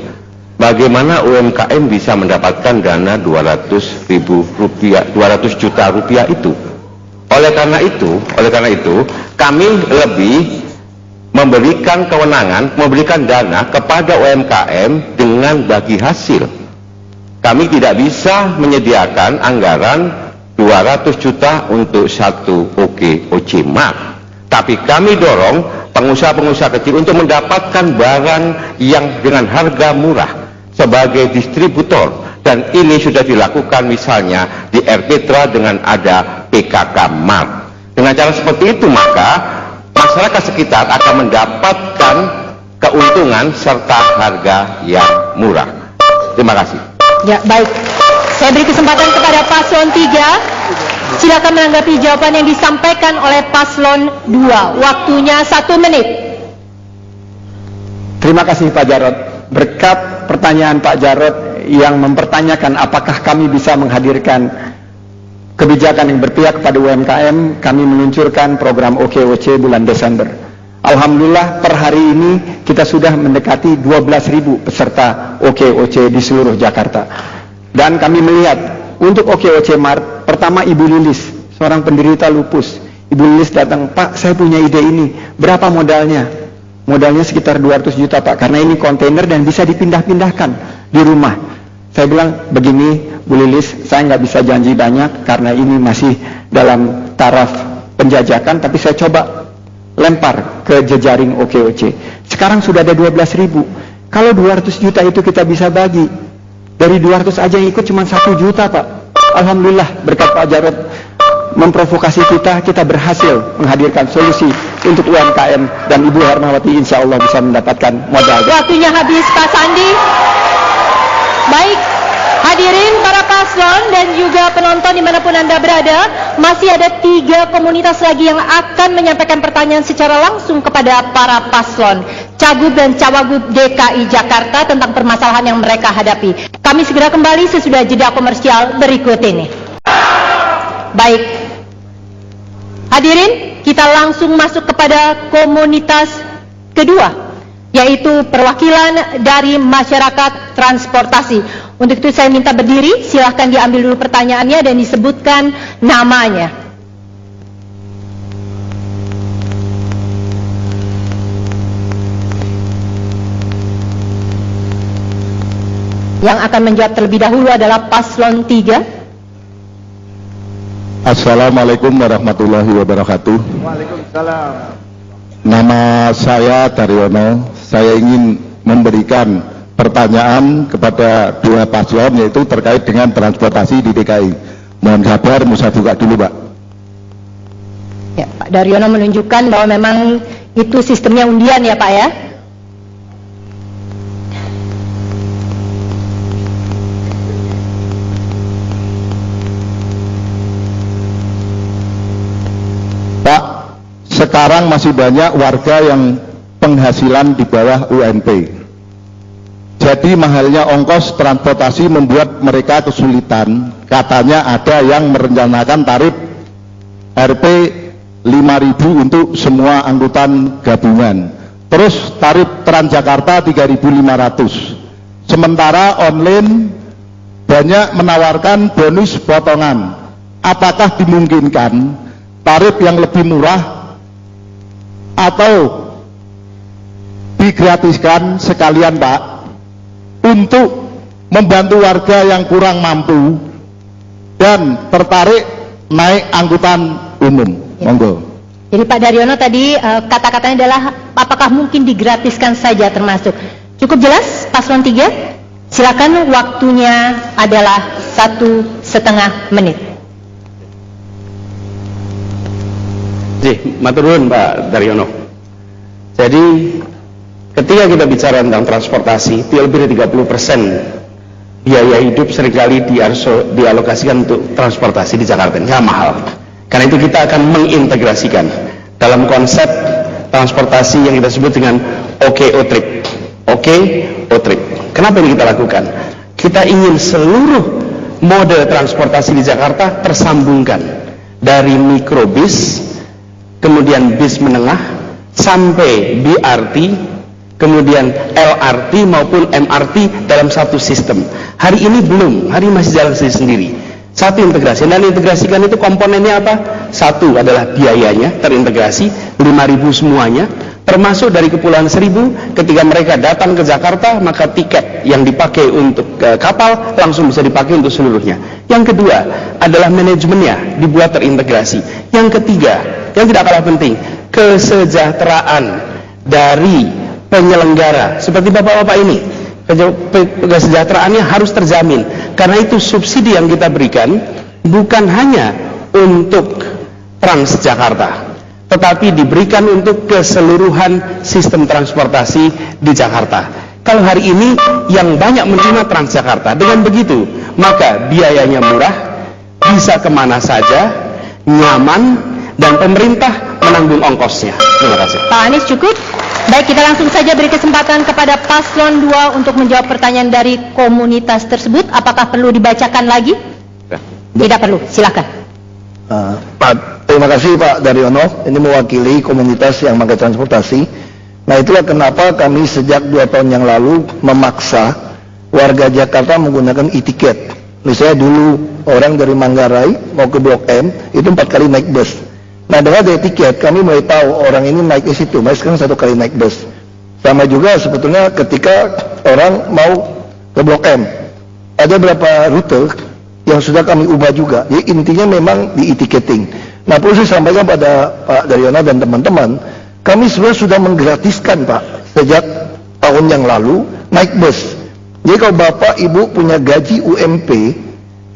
Bagaimana UMKM bisa mendapatkan dana 200 juta rupiah itu? Oleh karena itu, kami lebih memberikan kewenangan, memberikan dana kepada UMKM dengan bagi hasil. Kami tidak bisa menyediakan anggaran 200 juta untuk satu OKOC Mart. Tapi kami dorong pengusaha-pengusaha kecil untuk mendapatkan barang yang dengan harga murah sebagai distributor. Dan ini sudah dilakukan misalnya di RPtra dengan ada PKK Mart. Dengan cara seperti itu maka masyarakat sekitar akan mendapatkan keuntungan serta harga yang murah. Terima kasih. Ya, baik. Saya beri kesempatan kepada paslon 3. Silakan menanggapi jawaban yang disampaikan oleh paslon 2. Waktunya 1 menit. Terima kasih Pak Jarod. Berkat pertanyaan Pak Jarod yang mempertanyakan apakah kami bisa menghadirkan kebijakan yang berpihak kepada UMKM, kami meluncurkan program OKOC bulan Desember. Alhamdulillah per hari ini kita sudah mendekati 12.000 peserta OKOC di seluruh Jakarta. Dan kami melihat untuk OKOC Mart, pertama Ibu Lilis, seorang penderita lupus. Ibu Lilis datang, Pak saya punya ide ini, berapa modalnya? Modalnya sekitar 200 juta Pak, karena ini kontainer dan bisa dipindah-pindahkan di rumah. Saya bilang, begini Bu Lilis, saya nggak bisa janji banyak karena ini masih dalam taraf penjajakan, tapi saya coba lempar ke jejaring OKOC. Sekarang sudah ada 12.000. Kalau 200 juta itu kita bisa bagi, dari 200 aja yang ikut cuma 1 juta Pak. Alhamdulillah berkat Pak Jarod memprovokasi kita berhasil menghadirkan solusi untuk UMKM dan Ibu Hermawati insya Allah bisa mendapatkan modal. Waktunya habis Pak Sandi. Baik, hadirin para paslon dan juga penonton dimanapun Anda berada, masih ada 3 komunitas lagi yang akan menyampaikan pertanyaan secara langsung kepada para paslon, Cagup dan Cawagup DKI Jakarta tentang permasalahan yang mereka hadapi. Kami segera kembali sesudah jeda komersial berikut ini. Baik, hadirin, kita langsung masuk kepada komunitas kedua, yaitu perwakilan dari masyarakat transportasi. Untuk itu saya minta berdiri, silahkan diambil dulu pertanyaannya dan disebutkan namanya. Yang akan menjawab terlebih dahulu adalah paslon 3. Assalamualaikum warahmatullahi wabarakatuh. Waalaikumsalam. Nama saya Daryono. Saya ingin memberikan pertanyaan kepada 2 paslon, yaitu terkait dengan transportasi di DKI. Mohon sabar, saya buka dulu Pak. Ya, Pak Daryono menunjukkan bahwa memang itu sistemnya undian ya Pak ya. Pak, sekarang masih banyak warga yang penghasilan di bawah UMP. Jadi mahalnya ongkos transportasi membuat mereka kesulitan. Katanya ada yang merencanakan tarif Rp 5.000 untuk semua angkutan gabungan. Terus tarif Transjakarta 3.500. Sementara online banyak menawarkan bonus potongan. Apakah dimungkinkan tarif yang lebih murah atau digratiskan sekalian Pak untuk membantu warga yang kurang mampu dan tertarik naik angkutan umum? Monggo. Jadi Pak Daryono tadi kata-katanya adalah apakah mungkin digratiskan saja termasuk. Cukup jelas paslon 3? Silakan, waktunya adalah 1,5 menit. Matur nuwun Pak Daryono. Jadi ketika kita bicara tentang transportasi, lebih dari 30% biaya hidup seringkali dialokasikan untuk transportasi di Jakarta. Ini mahal. Karena itu kita akan mengintegrasikan dalam konsep transportasi yang kita sebut dengan OKO-Trip. OKO-Trip. Kenapa ini kita lakukan? Kita ingin seluruh mode transportasi di Jakarta tersambungkan, dari mikrobis, kemudian bis menengah, sampai BRT, kemudian LRT maupun MRT dalam satu sistem. Hari ini belum, hari ini masih jalan sendiri. Satu integrasi, dan integrasikan itu komponennya apa? Satu adalah biayanya terintegrasi 5.000 semuanya, termasuk dari Kepulauan Seribu. Ketika mereka datang ke Jakarta, maka tiket yang dipakai untuk kapal langsung bisa dipakai untuk seluruhnya. Yang kedua adalah manajemennya dibuat terintegrasi. Yang ketiga, yang tidak kalah penting, kesejahteraan dari penyelenggara seperti bapak-bapak ini. Kesejahteraannya harus terjamin, karena itu subsidi yang kita berikan bukan hanya untuk Transjakarta, tetapi diberikan untuk keseluruhan sistem transportasi di Jakarta. Kalau hari ini yang banyak menerima Transjakarta, dengan begitu maka biayanya murah, bisa kemana saja, nyaman, dan pemerintah menanggung ongkosnya. Terima kasih. Pak Anies, cukup? Baik, kita langsung saja beri kesempatan kepada paslon 2 untuk menjawab pertanyaan dari komunitas tersebut. Apakah perlu dibacakan lagi? Tidak perlu, silakan. Pak, terima kasih Pak Daryono. Ini mewakili komunitas yang pakai transportasi. Nah, itulah kenapa kami sejak 2 tahun yang lalu memaksa warga Jakarta menggunakan e-tiket. Misalnya dulu orang dari Manggarai mau ke Blok M itu 4 kali naik bus. Nah, dengan ada tiket kami mulai tahu orang ini naik ke situ, mas sekarang 1 kali naik bus. Sama juga sebetulnya ketika orang mau ke Blok M, ada beberapa rute yang sudah kami ubah juga. Jadi intinya memang di e-ticketing. Nah, perlu saya sampaikan pada Pak Daryono dan teman-teman, kami sebenarnya sudah menggratiskan Pak sejak tahun yang lalu naik bus. Jadi kalau Bapak Ibu punya gaji UMP,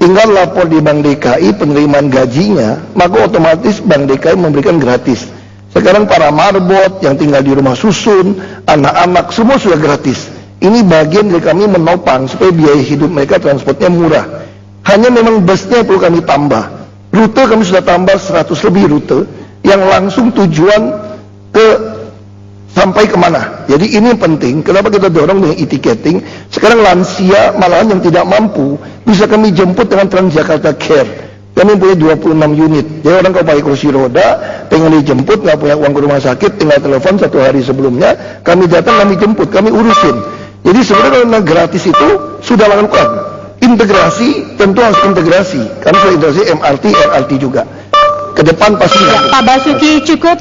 tinggal lapor di Bank DKI penerimaan gajinya, maka otomatis Bank DKI memberikan gratis. Sekarang para marbot yang tinggal di rumah susun, anak-anak, semua sudah gratis. Ini bagian dari kami menopang supaya biaya hidup mereka transportnya murah. Hanya memang busnya perlu kami tambah. Rute kami sudah tambah 100 lebih rute yang langsung tujuan ke sampai kemana. Jadi ini penting. Kenapa kita dorong dengan e-ticketing? Sekarang lansia malahan yang tidak mampu bisa kami jemput dengan Transjakarta Care. Kami punya 26 unit. Jadi orang kalau pakai kursi roda pengen dijemput, nggak punya uang ke rumah sakit, tinggal telepon 1 hari sebelumnya, kami datang, kami jemput, kami urusin. Jadi sebenarnya kalau gratis itu sudah lakukan. Integrasi tentu harus integrasi. Karena sudah integrasi MRT, LRT juga. Ke depan pasti. Ya, Pak Basuki, cukup.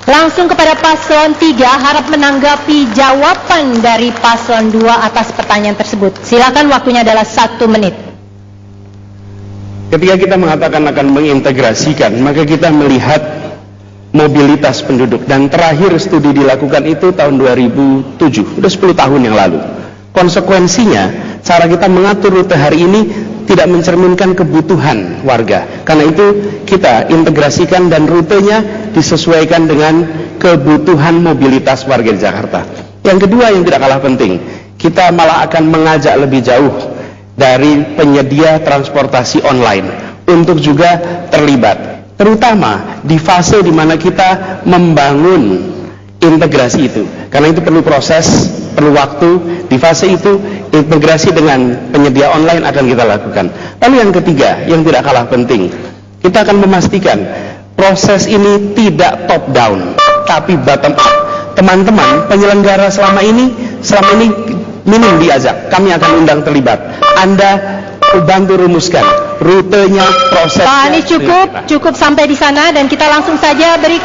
Langsung kepada paslon 3, harap menanggapi jawaban dari paslon 2 atas pertanyaan tersebut. Silakan, waktunya adalah 1 menit. Ketika kita mengatakan akan mengintegrasikan, maka kita melihat mobilitas penduduk, dan terakhir studi dilakukan itu tahun 2007, sudah 10 tahun yang lalu. Konsekuensinya, cara kita mengatur rute hari ini tidak mencerminkan kebutuhan warga. Karena itu kita integrasikan dan rutenya disesuaikan dengan kebutuhan mobilitas warga di Jakarta. Yang kedua yang tidak kalah penting, kita malah akan mengajak lebih jauh dari penyedia transportasi online untuk juga terlibat, terutama di fase di mana kita membangun integrasi itu. Karena itu perlu proses, perlu waktu. Di fase itu integrasi dengan penyedia online akan kita lakukan. Lalu yang ketiga yang tidak kalah penting, kita akan memastikan proses ini tidak top down tapi bottom up. Teman-teman penyelenggara selama ini minim diajak, kami akan undang terlibat. Anda bantu rumuskan rutenya, prosesnya. Pak Anies, cukup sampai di sana, dan kita langsung saja beri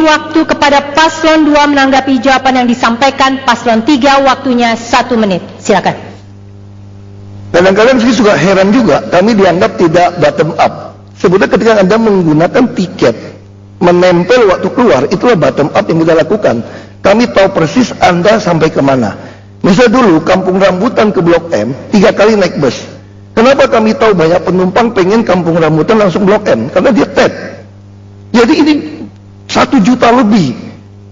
waktu kepada paslon 2 menanggapi jawaban yang disampaikan paslon 3. Waktunya 1 menit. Silakan. Kadang-kadang saya juga heran juga, kami dianggap tidak bottom up. Sebetulnya ketika Anda menggunakan tiket menempel waktu keluar, itulah bottom up yang kita lakukan. Kami tahu persis Anda sampai kemana. Misal dulu Kampung Rambutan ke Blok M 3 kali naik bus. Kenapa kami tahu banyak penumpang pengen Kampung Rambutan langsung Blok M? Karena dia TED. Jadi ini 1 juta lebih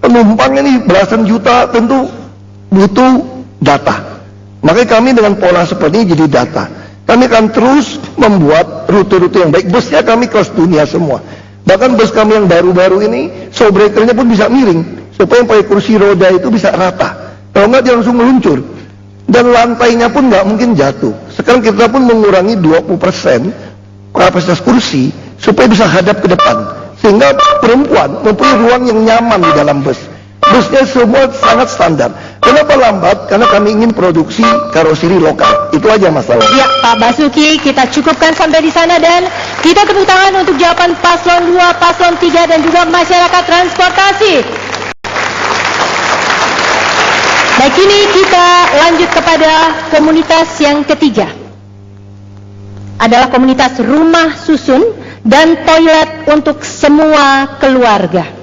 penumpang, ini belasan juta, tentu butuh data. Makanya kami dengan pola seperti ini jadi data. Kami akan terus membuat rute-rute yang baik. Busnya kami kelas dunia semua. Bahkan bus kami yang baru-baru ini, show breakernya pun bisa miring, supaya yang pakai kursi roda itu bisa rata. Kalau nggak dia langsung meluncur. Dan lantainya pun nggak mungkin jatuh. Sekarang kita pun mengurangi 20% kapasitas kursi, supaya bisa hadap ke depan. sehingga perempuan mempunyai ruang yang nyaman di dalam bus. Busnya semua sangat standar. Kenapa lambat? Karena kami ingin produksi karoseri lokal. Itu aja masalah. Ya, Pak Basuki, kita cukupkan sampai di sana dan kita tepuk tangan untuk jawaban paslon 2, paslon 3 dan juga masyarakat transportasi. Baik, kini kita lanjut kepada komunitas yang ketiga. Adalah komunitas rumah susun dan toilet untuk semua keluarga.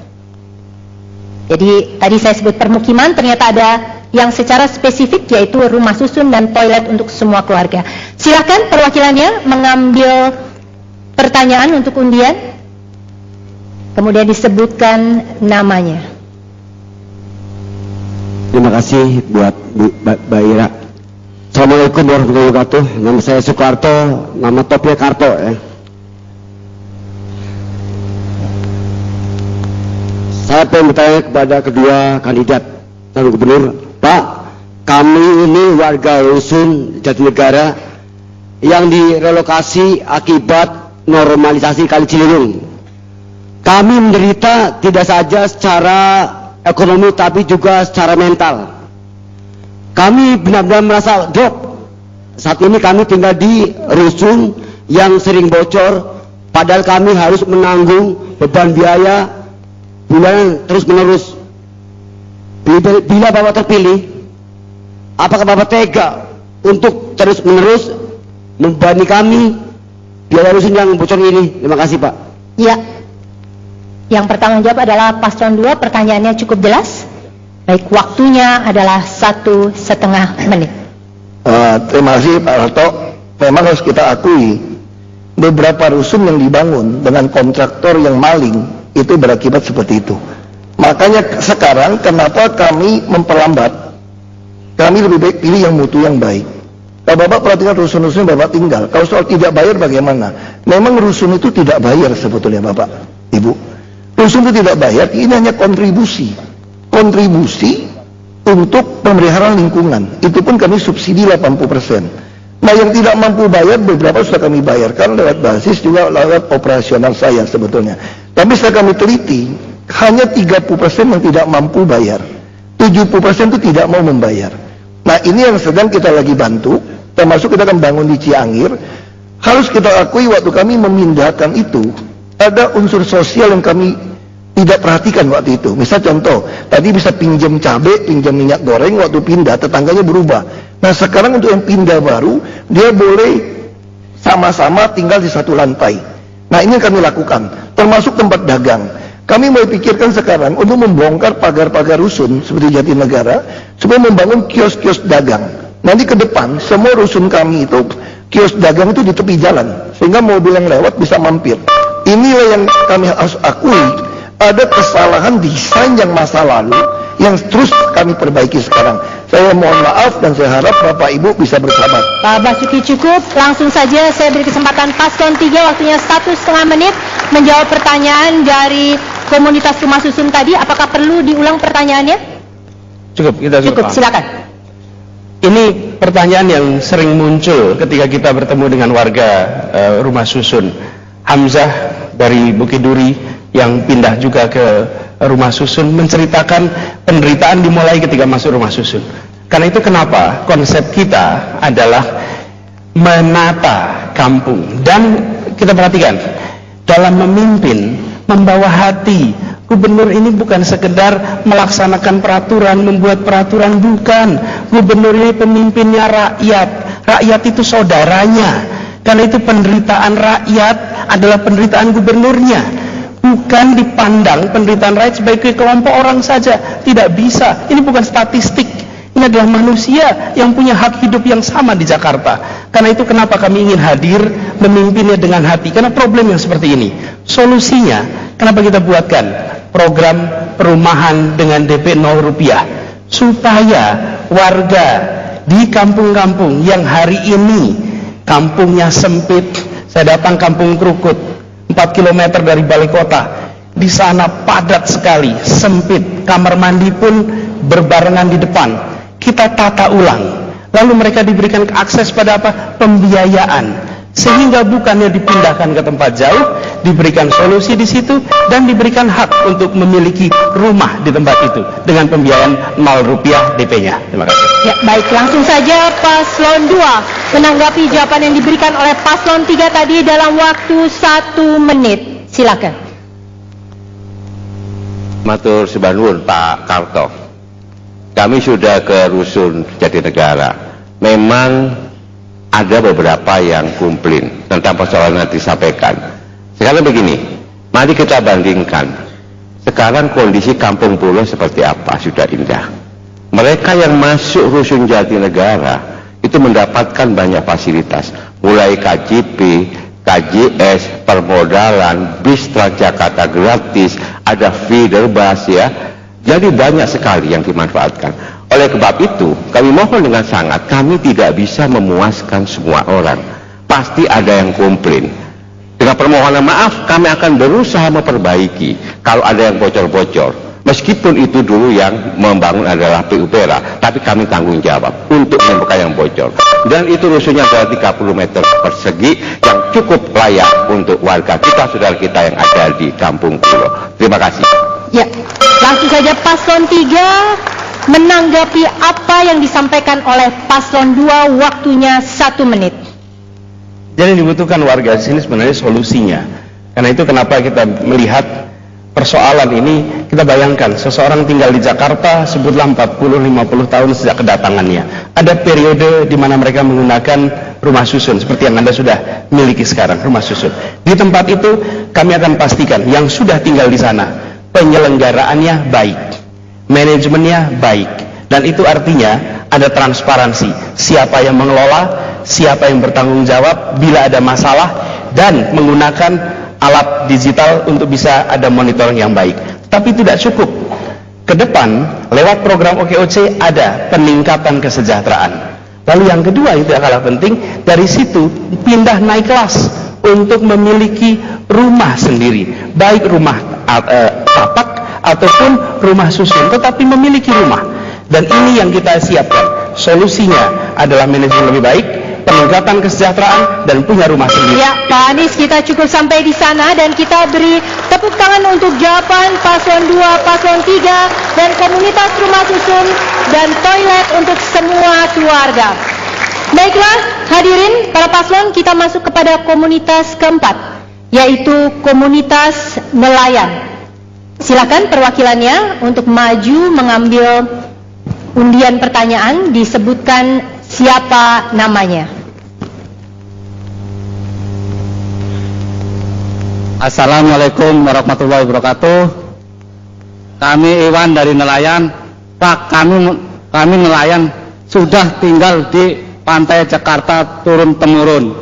Jadi tadi saya sebut permukiman, ternyata ada yang secara spesifik yaitu rumah susun dan toilet untuk semua keluarga. Silakan perwakilannya mengambil pertanyaan untuk undian, kemudian disebutkan namanya. Terima kasih buat Mbak Ira. Assalamualaikum warahmatullahi wabarakatuh. Nama saya Soekarto, nama topnya Karto ya. Saya pengen bertanya kepada kedua kandidat calon gubernur, Pak, kami ini warga rusun Jatinegara yang direlokasi akibat normalisasi Kali Ciliwung. Kami menderita tidak saja secara ekonomi tapi juga secara mental. Kami benar-benar merasa drop. Saat ini kami tinggal di rusun yang sering bocor, padahal kami harus menanggung beban biaya bulanan terus menerus. Bila Bapak terpilih, apakah Bapak tega untuk terus menerus membebani kami biaya rusun yang bocor ini? Terima kasih, Pak. Ya, yang bertanggung jawab adalah paslon 2. Pertanyaannya cukup jelas. Baik, waktunya adalah 1,5 menit. Terima kasih Pak Harto. Memang harus kita akui, beberapa rusun yang dibangun dengan kontraktor yang maling itu berakibat seperti itu. Makanya sekarang kenapa kami memperlambat, kami lebih baik pilih yang mutu yang baik. Kalau Bapak perhatikan rusun-rusun Bapak tinggal, kalau soal tidak bayar bagaimana? Memang rusun itu tidak bayar sebetulnya Bapak, Ibu. Rusun itu tidak bayar, ini hanya kontribusi untuk pemeliharaan lingkungan. Itu pun kami subsidi 80%. Nah, yang tidak mampu bayar beberapa sudah kami bayarkan lewat basis juga lewat operasional saya sebetulnya. Tapi setelah kami teliti, hanya 30% yang tidak mampu bayar, 70% itu tidak mau membayar. Nah, ini yang sedang kita lagi bantu, termasuk kita akan bangun di Ciangir. Harus kita akui waktu kami memindahkan itu, ada unsur sosial yang kami tidak perhatikan waktu itu. Misal contoh, tadi bisa pinjam cabai, pinjam minyak goreng, waktu pindah tetangganya berubah. Nah, sekarang untuk yang pindah baru, dia boleh sama-sama tinggal di satu lantai. Nah, ini yang kami lakukan, termasuk tempat dagang. Kami mulai pikirkan sekarang untuk membongkar pagar-pagar rusun seperti Jatinegara, supaya membangun kios-kios dagang. Nanti ke depan, semua rusun kami itu, kios dagang itu di tepi jalan, sehingga mobil yang lewat bisa mampir. Inilah yang kami harus akui, ada kesalahan desain yang masa lalu, yang terus kami perbaiki sekarang. Saya mohon maaf dan saya harap Bapak Ibu bisa bersabar. Pak Basuki cukup, langsung saja saya beri kesempatan paslon 3 waktunya 1,5 menit menjawab pertanyaan dari komunitas rumah susun tadi. Apakah perlu diulang pertanyaannya? Cukup, kita cukup. Silakan. Ini pertanyaan yang sering muncul ketika kita bertemu dengan warga rumah susun. Hamzah dari Bukit Duri yang pindah juga ke rumah susun menceritakan penderitaan dimulai ketika masuk rumah susun. Karena itu kenapa konsep kita adalah menata kampung, dan kita perhatikan dalam memimpin, membawa hati. Gubernur ini bukan sekedar melaksanakan peraturan, membuat peraturan, bukan. Gubernur ini pemimpinnya rakyat. Rakyat itu saudaranya. Karena itu penderitaan rakyat adalah penderitaan gubernurnya. Bukan dipandang penderitaan rakyat sebagai kelompok orang saja. Tidak bisa. Ini bukan statistik. Ini adalah manusia yang punya hak hidup yang sama di Jakarta. Karena itu kenapa kami ingin hadir memimpinnya dengan hati. Karena problem yang seperti ini, solusinya kenapa kita buatkan program perumahan dengan DP 0 rupiah, supaya warga di kampung-kampung yang hari ini kampungnya sempit. Saya datang kampung Krukut, 4 km dari balai kota. Di sana padat sekali, sempit, kamar mandi pun berbarengan di depan. Kita tata ulang, lalu mereka diberikan akses pada apa? Pembiayaan, sehingga bukannya dipindahkan ke tempat jauh, diberikan solusi di situ dan diberikan hak untuk memiliki rumah di tempat itu dengan pembiayaan 0 rupiah DP-nya. Terima kasih. Ya, baik, langsung saja Paslon 2 menanggapi jawaban yang diberikan oleh Paslon 3 tadi dalam waktu 1 menit. Silakan. Matur Subhanun Pak Karto. Kami sudah ke Rusun Jatinegara. Memang ada beberapa yang komplain tentang persoalan yang disampaikan. Sekarang begini, mari kita bandingkan. Sekarang kondisi Kampung Pulau seperti apa, sudah indah. Mereka yang masuk Rusun Jatinegara itu mendapatkan banyak fasilitas, mulai KJP, KJS, permodalan, bis Transjakarta gratis, ada feeder bus ya. Jadi banyak sekali yang dimanfaatkan. Oleh sebab itu, kami mohon dengan sangat, kami tidak bisa memuaskan semua orang. Pasti ada yang komplain. Dengan permohonan maaf, kami akan berusaha memperbaiki kalau ada yang bocor-bocor. Meskipun itu dulu yang membangun adalah PUPera, tapi kami tanggung jawab untuk membuka yang bocor. Dan itu rusunnya adalah 30 meter persegi yang cukup layak untuk warga kita, saudara kita yang ada di Kampung Pulau. Terima kasih. Ya, langsung saja Paslon 3 menanggapi apa yang disampaikan oleh Paslon 2, waktunya 1 menit. Jadi dibutuhkan warga di sini sebenarnya solusinya. Karena itu kenapa kita melihat persoalan ini, kita bayangkan seseorang tinggal di Jakarta, sebutlah 40-50 tahun sejak kedatangannya. Ada periode di mana mereka menggunakan rumah susun seperti yang Anda sudah miliki sekarang, rumah susun. Di tempat itu kami akan pastikan yang sudah tinggal di sana penyelenggaraannya baik, manajemennya baik, dan itu artinya ada transparansi, siapa yang mengelola, siapa yang bertanggung jawab bila ada masalah, dan menggunakan alat digital untuk bisa ada monitoring yang baik. Tapi tidak cukup. Ke depan lewat program OKOC ada peningkatan kesejahteraan. Lalu yang kedua, itu yang kalah penting, dari situ pindah naik kelas untuk memiliki rumah sendiri, baik rumah tapak ataupun rumah susun, tetapi memiliki rumah. Dan ini yang kita siapkan. Solusinya adalah manajemen lebih baik, peningkatan kesejahteraan, dan punya rumah sendiri. Ya, Pak Anies, kita cukup sampai di sana dan kita beri tepuk tangan untuk jawaban Paslon 2, Paslon 3, dan komunitas rumah susun dan toilet untuk semua keluarga. Baiklah, hadirin para paslon, kita masuk kepada komunitas keempat, yaitu komunitas nelayan. Silakan perwakilannya untuk maju mengambil undian pertanyaan, disebutkan siapa namanya. Assalamualaikum warahmatullahi wabarakatuh. Kami Iwan dari nelayan. Pak, kami nelayan sudah tinggal di pantai Jakarta turun-temurun.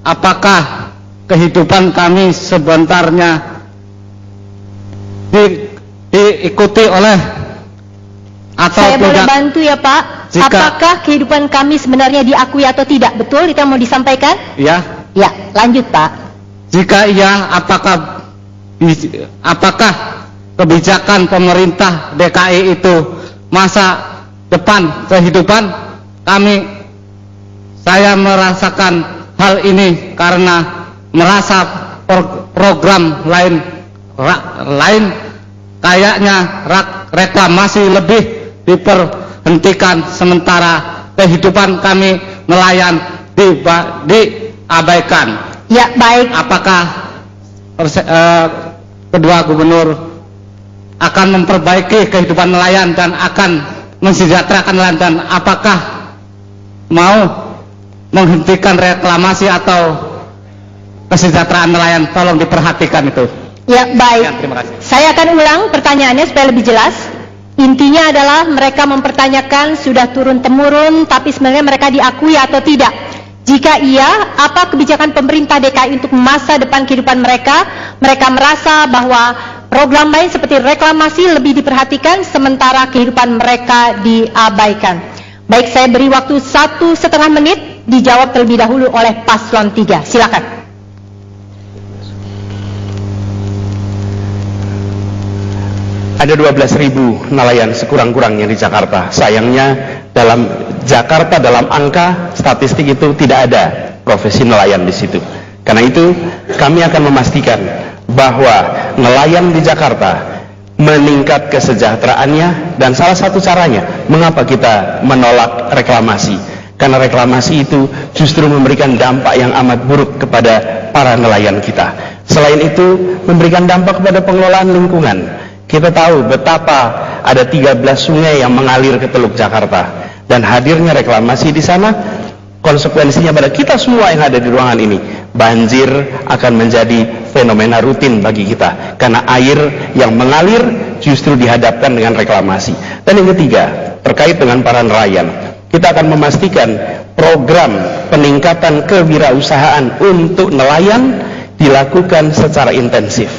Apakah kehidupan kami sebenarnya diikuti oleh atau saya tidak? Boleh bantu ya Pak? Apakah kehidupan kami sebenarnya diakui atau tidak? Betul itu yang mau disampaikan? Ya. Ya, lanjut Pak. Jika iya, apakah kebijakan pemerintah DKI itu masa depan kehidupan kami? Saya merasakan hal ini karena merasa program lain kayaknya reklamasi lebih diperhentikan, sementara kehidupan kami nelayan diabaikan. Ya, baik. Apakah kedua gubernur akan memperbaiki kehidupan nelayan dan akan mensejahterakan nelayan, dan apakah mau menghentikan reklamasi atau kesejahteraan nelayan? Tolong diperhatikan itu. Ya, baik. Ya, terima kasih. Saya akan ulang pertanyaannya supaya lebih jelas. Intinya adalah mereka mempertanyakan sudah turun-temurun, tapi sebenarnya mereka diakui atau tidak. Jika iya, apa kebijakan pemerintah DKI untuk masa depan kehidupan mereka? Mereka merasa bahwa program lain seperti reklamasi lebih diperhatikan, sementara kehidupan mereka diabaikan. Baik, saya beri waktu 1,5 menit, dijawab terlebih dahulu oleh Paslon 3. Silakan. Ada 12.000 nelayan sekurang-kurangnya di Jakarta. Sayangnya dalam Jakarta, dalam angka statistik itu tidak ada profesi nelayan di situ. Karena itu kami akan memastikan bahwa nelayan di Jakarta meningkat kesejahteraannya, dan salah satu caranya mengapa kita menolak reklamasi, karena reklamasi itu justru memberikan dampak yang amat buruk kepada para nelayan kita. Selain itu memberikan dampak kepada pengelolaan lingkungan. Kita tahu betapa ada 13 sungai yang mengalir ke Teluk Jakarta, dan hadirnya reklamasi di sana konsekuensinya pada kita semua yang ada di ruangan ini, banjir akan menjadi fenomena rutin bagi kita karena air yang mengalir justru dihadapkan dengan reklamasi. Dan yang ketiga, terkait dengan para nelayan, kita akan memastikan program peningkatan kewirausahaan untuk nelayan dilakukan secara intensif.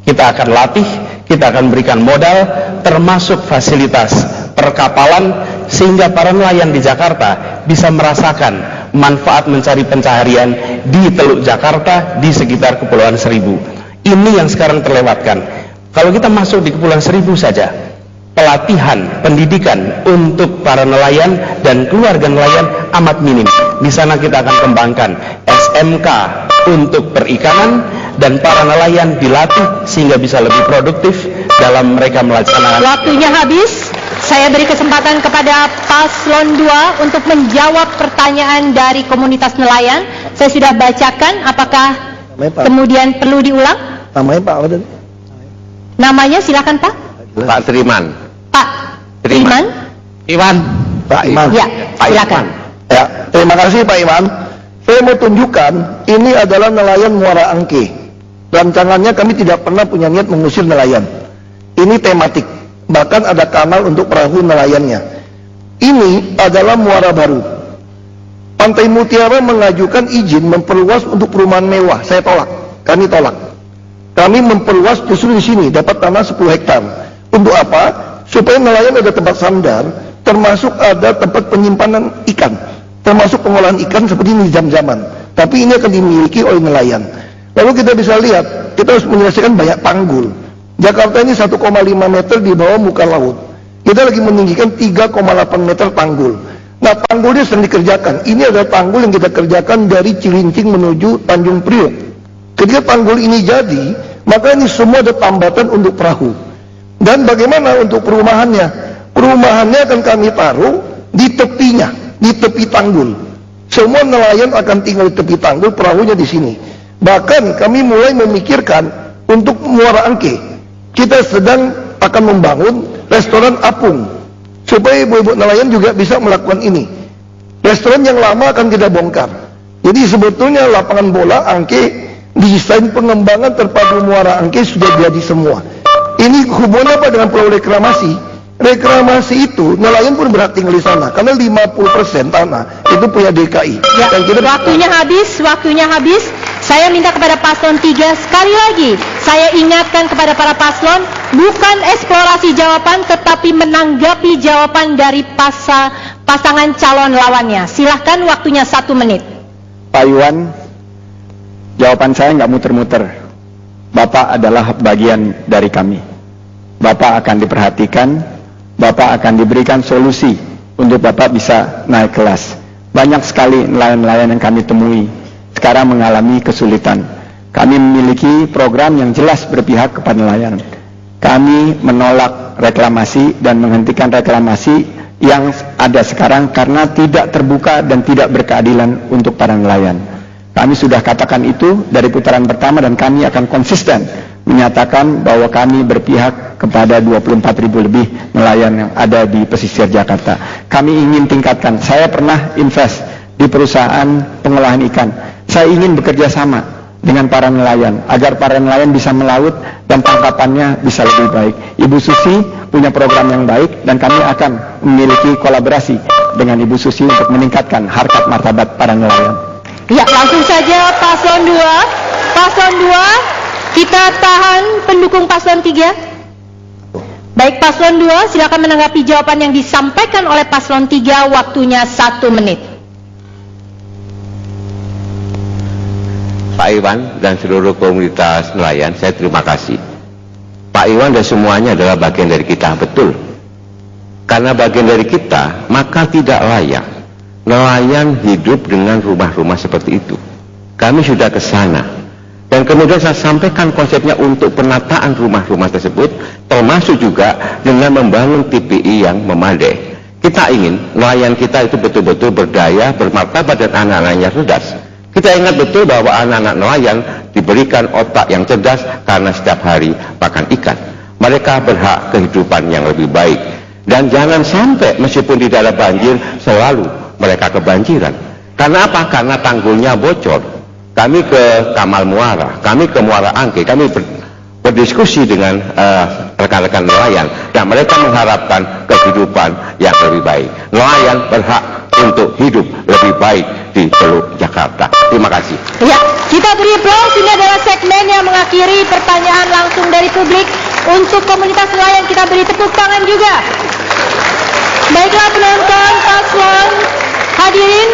Kita akan latih, kita akan berikan modal termasuk fasilitas perkapalan sehingga para nelayan di Jakarta bisa merasakan manfaat mencari pencaharian di Teluk Jakarta di sekitar Kepulauan Seribu. Ini yang sekarang terlewatkan. Kalau kita masuk di Kepulauan Seribu saja, pelatihan, pendidikan untuk para nelayan dan keluarga nelayan amat minim. Di sana kita akan kembangkan SMK untuk perikanan, dan para nelayan dilatih sehingga bisa lebih produktif dalam mereka melaksanakan. Waktunya habis. Saya beri kesempatan kepada Paslon 2 untuk menjawab pertanyaan dari komunitas nelayan. Saya sudah bacakan, apakah kemudian perlu diulang? Namanya Pak apa tadi? Namanya silakan Pak. Pak Triman. Pak Triman. Iwan. Pak Iman. Ya, silakan. Ya, terima kasih Pak Iman. Saya mau tunjukkan ini adalah nelayan Muara Angke. Rancangannya kami tidak pernah punya niat mengusir nelayan. Ini tematik. Bahkan ada kanal untuk perahu nelayannya. Ini adalah Muara Baru. Pantai Mutiara mengajukan izin memperluas untuk perumahan mewah. Saya tolak. Kami tolak. Kami memperluas justru di sini dapat tanah 10 hektar. Untuk apa? Supaya nelayan ada tempat sandar, termasuk ada tempat penyimpanan ikan, termasuk pengolahan ikan seperti ini jam-jaman. Tapi ini akan dimiliki oleh nelayan. Lalu kita bisa lihat, kita harus menyelesaikan banyak tanggul. Jakarta ini 1,5 meter di bawah muka laut. Kita lagi meninggikan 3,8 meter tanggul. Nah, tanggulnya sedang dikerjakan. Ini adalah tanggul yang kita kerjakan dari Cilincing menuju Tanjung Priok. Ketika tanggul ini jadi, maka ini semua ada tambatan untuk perahu. Dan bagaimana untuk perumahannya? Perumahannya akan kami taruh di tepinya, di tepi tanggul. Semua nelayan akan tinggal di tepi tanggul, perahunya di sini. Bahkan kami mulai memikirkan untuk Muara Angke. Kita sedang akan membangun restoran apung supaya ibu-ibu nelayan juga bisa melakukan ini. Restoran yang lama akan kita bongkar. Jadi sebetulnya lapangan bola Angke, desain pengembangan terpadu Muara Angke sudah jadi semua. Ini hubungannya apa dengan pulau reklamasi? Reklamasi itu nelayan pun berhak tinggal di sana karena 50% tanah itu punya DKI. Ya, waktunya habis. Saya minta kepada paslon 3 sekali lagi. Saya ingatkan kepada para paslon, bukan eksplorasi jawaban tetapi menanggapi jawaban dari pasangan calon lawannya. Silahkan, waktunya 1 menit. Pak Iwan, jawaban saya nggak muter-muter. Bapak adalah bagian dari kami. Bapak akan diperhatikan, Bapak akan diberikan solusi untuk Bapak bisa naik kelas. Banyak sekali nelayan-nelayan yang kami temui sekarang mengalami kesulitan. Kami memiliki program yang jelas berpihak kepada nelayan. Kami menolak reklamasi dan menghentikan reklamasi yang ada sekarang karena tidak terbuka dan tidak berkeadilan untuk para nelayan. Kami sudah katakan itu dari putaran pertama dan kami akan konsisten menyatakan bahwa kami berpihak kepada 24.000 lebih nelayan yang ada di pesisir Jakarta. Kami ingin tingkatkan. Saya pernah invest di perusahaan pengolahan ikan. Saya ingin bekerja sama dengan para nelayan agar para nelayan bisa melaut dan tangkapannya bisa lebih baik. Ibu Susi punya program yang baik dan kami akan memiliki kolaborasi dengan Ibu Susi untuk meningkatkan harkat martabat para nelayan. Ya, langsung saja paslon 2. Paslon 2, kita tahan pendukung paslon 3. Baik, paslon 2 silakan menanggapi jawaban yang disampaikan oleh paslon 3, waktunya 1 menit. Pak Iwan dan seluruh komunitas nelayan, saya terima kasih. Pak Iwan dan semuanya adalah bagian dari kita, betul. Karena bagian dari kita, maka tidak layak nelayan hidup dengan rumah-rumah seperti itu. Kami sudah ke sana. Dan kemudian saya sampaikan konsepnya untuk penataan rumah-rumah tersebut, termasuk juga dengan membangun TPI yang memadai. Kita ingin nelayan kita itu betul-betul berdaya, bermartabat, dan anak-anaknya cerdas. Kita ingat betul bahwa anak-anak nelayan diberikan otak yang cerdas karena setiap hari makan ikan. Mereka berhak kehidupan yang lebih baik. Dan jangan sampai meskipun di daerah banjir selalu mereka kebanjiran. Karena apa? Karena tanggulnya bocor. Kami ke Kamal Muara, kami ke Muara Angke, kami berdiskusi dengan rekan-rekan nelayan, dan mereka mengharapkan kehidupan yang lebih baik. Nelayan berhak untuk hidup lebih baik di Teluk Jakarta. Terima kasih. Ya, kita beri aplaus. Ini adalah segmen yang mengakhiri pertanyaan langsung dari publik. Untuk komunitas nelayan kita beri tepuk tangan juga. Baiklah penonton, paslon, hadirin,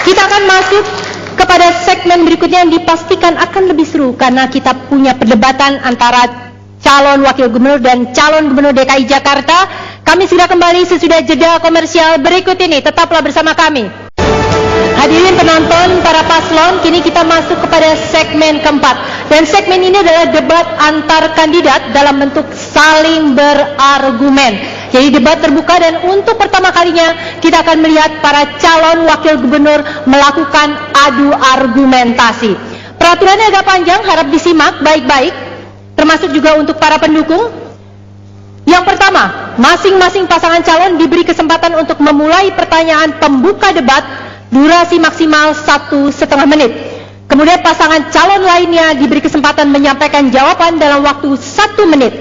kita akan masuk kepada segmen berikutnya yang dipastikan akan lebih seru karena kita punya perdebatan antara calon wakil gubernur dan calon gubernur DKI Jakarta. Kami segera kembali sesudah jeda komersial berikut ini. Tetaplah bersama kami. Hadirin penonton, para paslon, kini kita masuk kepada segmen keempat. Dan segmen ini adalah debat antar kandidat dalam bentuk saling berargumen. Jadi debat terbuka, dan untuk pertama kalinya kita akan melihat para calon wakil gubernur melakukan adu argumentasi. Peraturannya agak panjang, harap disimak baik-baik, termasuk juga untuk para pendukung. Yang pertama, masing-masing pasangan calon diberi kesempatan untuk memulai pertanyaan pembuka debat, durasi maksimal 1,5 menit. Kemudian pasangan calon lainnya diberi kesempatan menyampaikan jawaban dalam waktu 1 menit.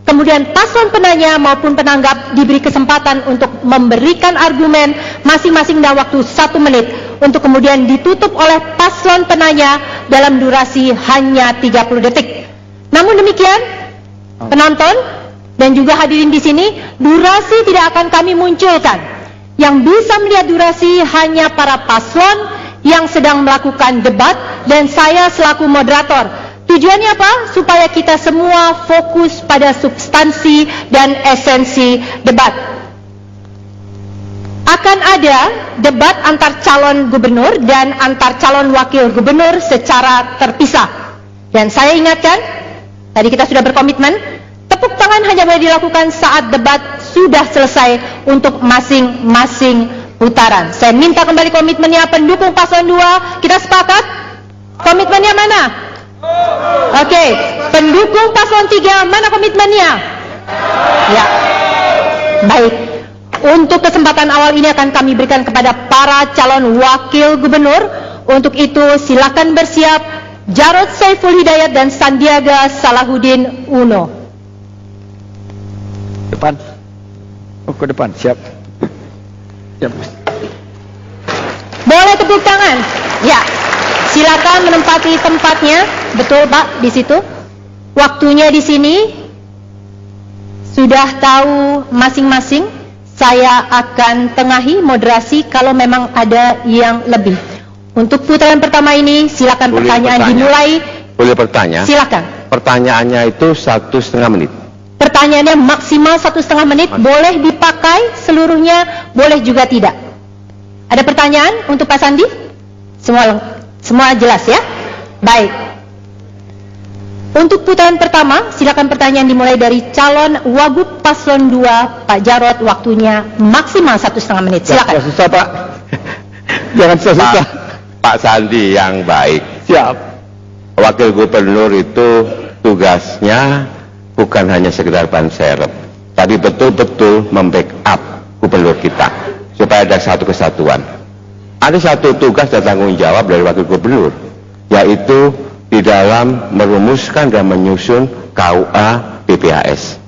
Kemudian paslon penanya maupun penanggap diberi kesempatan untuk memberikan argumen masing-masing dalam waktu 1 menit, untuk kemudian ditutup oleh paslon penanya dalam durasi hanya 30 detik. Namun demikian, penonton dan juga hadirin di sini, durasi tidak akan kami munculkan. Yang bisa melihat durasi hanya para paslon yang sedang melakukan debat dan saya selaku moderator. Tujuannya apa? Supaya kita semua fokus pada substansi dan esensi debat. Akan ada debat antar calon gubernur dan antar calon wakil gubernur secara terpisah. Dan saya ingatkan, tadi kita sudah berkomitmen, tepuk tangan hanya boleh dilakukan saat debat sudah selesai untuk masing-masing putaran. Saya minta kembali komitmennya pendukung paslon 2. Kita sepakat? Komitmennya mana? Oke, pendukung paslon 3, mana komitmennya? Ya, baik. Untuk kesempatan awal ini akan kami berikan kepada para calon wakil gubernur. Untuk itu silakan bersiap Jarod Saiful Hidayat dan Sandiaga Salahuddin Uno. Depan. Oh, ke depan, siap. Siap. Boleh tepuk tangan? Ya. Silakan menempati tempatnya. Betul, Pak, di situ. Waktunya di sini sudah tahu masing-masing. Saya akan tengahi moderasi kalau memang ada yang lebih. Untuk putaran pertama ini silakan pertanyaan dimulai. Boleh bertanya? Silakan. Pertanyaannya itu 1,5 menit. Pertanyaannya maksimal 1,5 menit. Boleh dipakai seluruhnya, boleh juga tidak. Ada pertanyaan untuk Pak Sandi? Semua jelas ya? Baik. Untuk putaran pertama, silakan pertanyaan dimulai dari calon Wagub Paslon 2, Pak Jarod. Waktunya maksimal 1,5 menit. Silakan. Jangan susah, Pak. Jangan susah. Pak Sandi yang baik. Siap. Wakil gubernur itu tugasnya bukan hanya sekedar ban serep, tapi betul-betul membackup gubernur kita supaya ada satu kesatuan. Ada satu tugas dan tanggung jawab dari wakil gubernur, yaitu di dalam merumuskan dan menyusun KUA PPAS.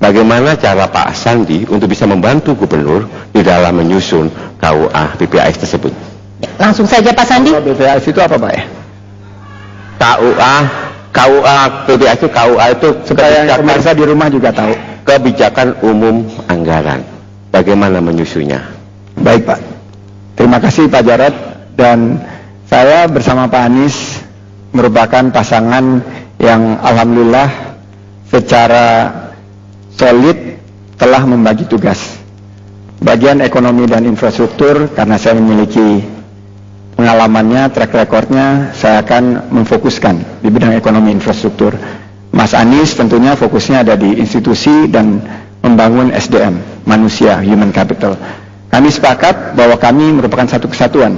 Bagaimana cara Pak Sandi untuk bisa membantu gubernur di dalam menyusun KUA PPAS tersebut? Langsung saja Pak Sandi. PPAS itu apa, Pak ya? KUA PPAS itu supaya pemirsa di rumah juga tahu. Kebijakan umum anggaran. Bagaimana menyusunnya? Baik, Pak. Terima kasih Pak Jarod, dan saya bersama Pak Anies merupakan pasangan yang alhamdulillah secara solid telah membagi tugas. bagian ekonomi dan infrastruktur, karena saya memiliki pengalamannya, track recordnya, saya akan memfokuskan di bidang ekonomi infrastruktur. Mas Anies tentunya fokusnya ada di institusi dan membangun SDM, manusia, human capital. Kami sepakat bahwa kami merupakan satu kesatuan.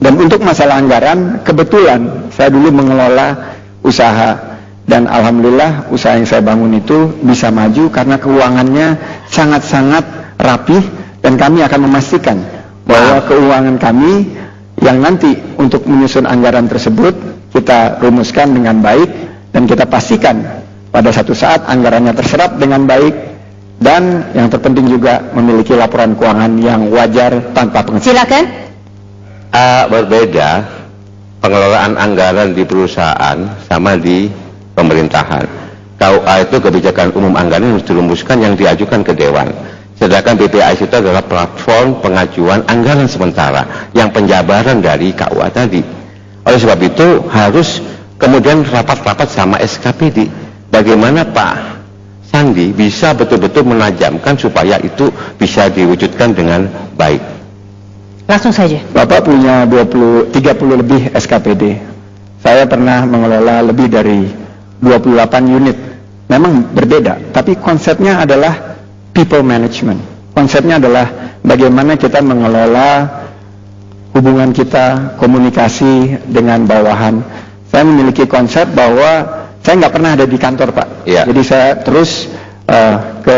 Dan untuk masalah anggaran, kebetulan saya dulu mengelola usaha. Dan alhamdulillah usaha yang saya bangun itu bisa maju karena keuangannya sangat-sangat rapih. Dan kami akan memastikan bahwa keuangan kami yang nanti untuk menyusun anggaran tersebut kita rumuskan dengan baik. Dan kita pastikan pada satu saat anggarannya terserap dengan baik. Dan yang terpenting juga memiliki laporan keuangan yang wajar tanpa pengecualian. Silakan. Berbeda pengelolaan anggaran di perusahaan sama di pemerintahan. KUA itu kebijakan umum anggaran yang harus dirumuskan yang diajukan ke Dewan. Sedangkan BPAS itu adalah platform pengajuan anggaran sementara yang penjabaran dari KUA tadi. Oleh sebab itu harus kemudian rapat-rapat sama SKPD. Bagaimana Pak Sandi bisa betul-betul menajamkan supaya itu bisa diwujudkan dengan baik. Langsung saja. Bapak punya 30 lebih SKPD. Saya pernah mengelola lebih dari 28 unit. Memang berbeda, tapi konsepnya adalah people management. Konsepnya adalah bagaimana kita mengelola hubungan kita, komunikasi dengan bawahan. Saya memiliki konsep bahwa saya nggak pernah ada di kantor, Pak. Ya. Jadi saya terus ke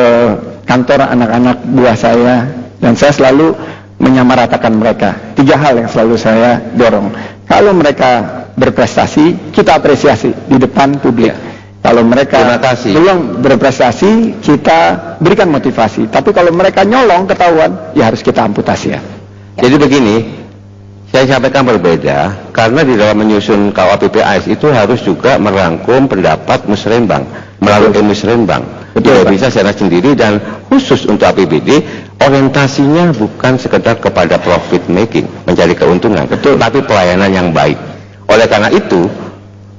kantor anak-anak buah saya, dan saya selalu menyamaratakan mereka. 3 hal yang selalu saya dorong. Kalau mereka berprestasi, kita apresiasi di depan publik. Ya. Kalau mereka belum berprestasi, kita berikan motivasi. Tapi kalau mereka nyolong ketahuan, ya harus kita amputasi ya. Jadi begini, saya sampaikan berbeda karena di dalam menyusun KUA PPAS itu harus juga merangkum pendapat musrenbang melalui musrenbang. Tidak bisa secara sendiri, dan khusus untuk APBD orientasinya bukan sekedar kepada profit making, mencari keuntungan, tapi pelayanan yang baik. Oleh karena itu,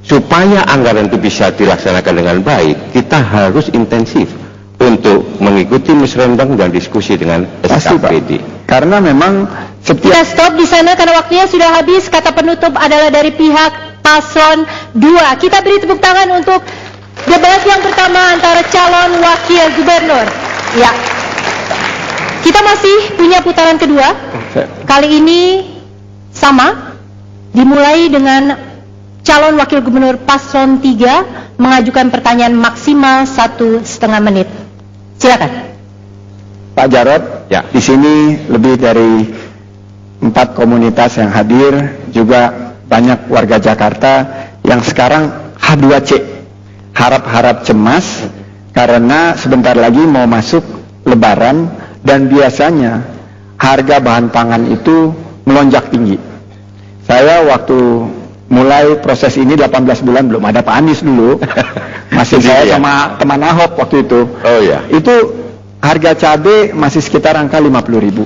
supaya anggaran itu bisa dilaksanakan dengan baik, kita harus intensif untuk mengikuti musrenbang dan diskusi dengan SKPD. Karena memang kita stop di sana karena waktunya sudah habis. Kata penutup adalah dari pihak paslon 2. Kita beri tepuk tangan untuk debat yang pertama antara calon wakil gubernur. Ya. Kita masih punya putaran kedua. Kali ini sama. Dimulai dengan calon wakil gubernur paslon 3 mengajukan pertanyaan maksimal 1,5 menit. Silakan. Pak Jarod, ya. Di sini lebih dari 4 komunitas yang hadir, juga banyak warga Jakarta yang sekarang H2C, harap-harap cemas karena sebentar lagi mau masuk Lebaran dan biasanya harga bahan pangan itu melonjak tinggi. Saya waktu mulai proses ini 18 bulan belum ada Pak Anies dulu, masih saya sama teman Ahok waktu itu. Oh ya. Itu harga cabai masih sekitar angka 50.000.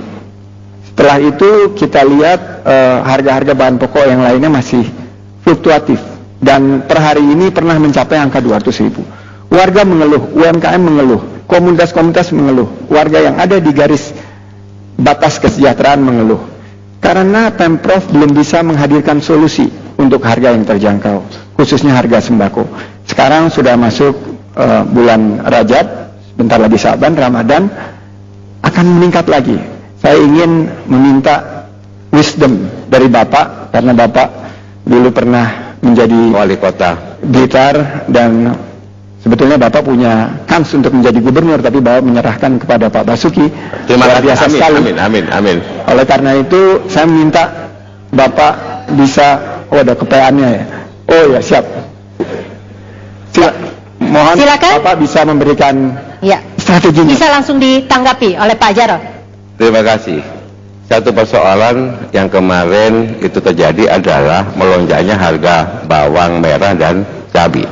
Setelah itu kita lihat harga-harga bahan pokok yang lainnya masih fluktuatif, dan per hari ini pernah mencapai angka 200.000. Warga mengeluh, UMKM mengeluh, komunitas-komunitas mengeluh, warga yang ada di garis batas kesejahteraan mengeluh. Karena Pemprov belum bisa menghadirkan solusi untuk harga yang terjangkau, khususnya harga sembako. Sekarang sudah masuk bulan Rajab, bentar lagi Syaban, Ramadan, akan meningkat lagi. Saya ingin meminta wisdom dari Bapak, karena Bapak dulu pernah menjadi wali kota Blitar, dan sebetulnya Bapak punya kans untuk menjadi gubernur, tapi Bapak menyerahkan kepada Pak Basuki. Terima kasih. Biasa Amin, sekali. amin. Oleh karena itu saya minta Bapak bisa, ada kepeannya ya. Oh ya, siap. Mohon Silakan. Bapak bisa memberikan strateginya. Bisa langsung ditanggapi oleh Pak Jarod. Terima kasih. Satu persoalan yang kemarin itu terjadi adalah melonjaknya harga bawang merah dan cabai.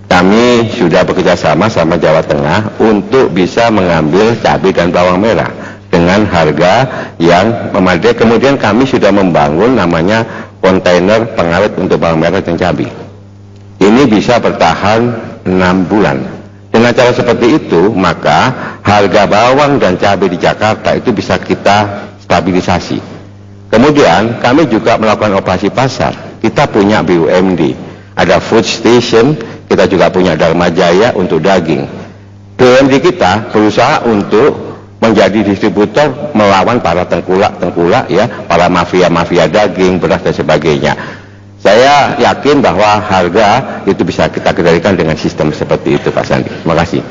Kami sudah bekerja sama Jawa Tengah untuk bisa mengambil cabai dan bawang merah dengan harga yang memadai. Kemudian kami sudah membangun namanya kontainer pengawet untuk bawang merah dan cabai. Ini bisa bertahan 6 bulan. Dengan cara seperti itu, maka harga bawang dan cabai di Jakarta itu bisa kita stabilisasi. Kemudian kami juga melakukan operasi pasar. Kita punya BUMD, ada food station, kita juga punya Dharma Jaya untuk daging. BUMD kita berusaha untuk menjadi distributor melawan para tengkulak ya, para mafia daging, beras dan sebagainya. Saya yakin bahwa harga itu bisa kita kendalikan dengan sistem seperti itu, Pak Sandi. Terima kasih.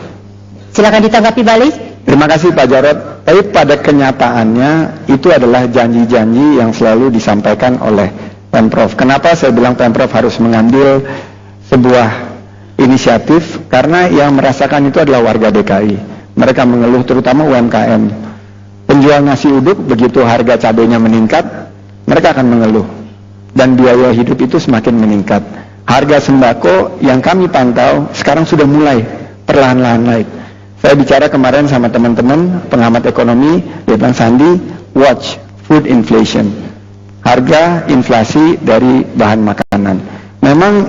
Silakan ditanggapi balik. Terima kasih Pak Jarod. Tapi pada kenyataannya itu adalah janji-janji yang selalu disampaikan oleh Pemprov. Kenapa saya bilang Pemprov harus mengambil sebuah inisiatif? Karena yang merasakan itu adalah warga DKI. Mereka mengeluh, terutama UMKM. Penjual nasi uduk begitu harga cabainya meningkat, mereka akan mengeluh. Dan biaya hidup itu semakin meningkat. Harga sembako yang kami pantau sekarang sudah mulai perlahan-lahan naik. Saya bicara kemarin sama teman-teman pengamat ekonomi, dia bilang, Sandi, watch food inflation, harga inflasi dari bahan makanan. Memang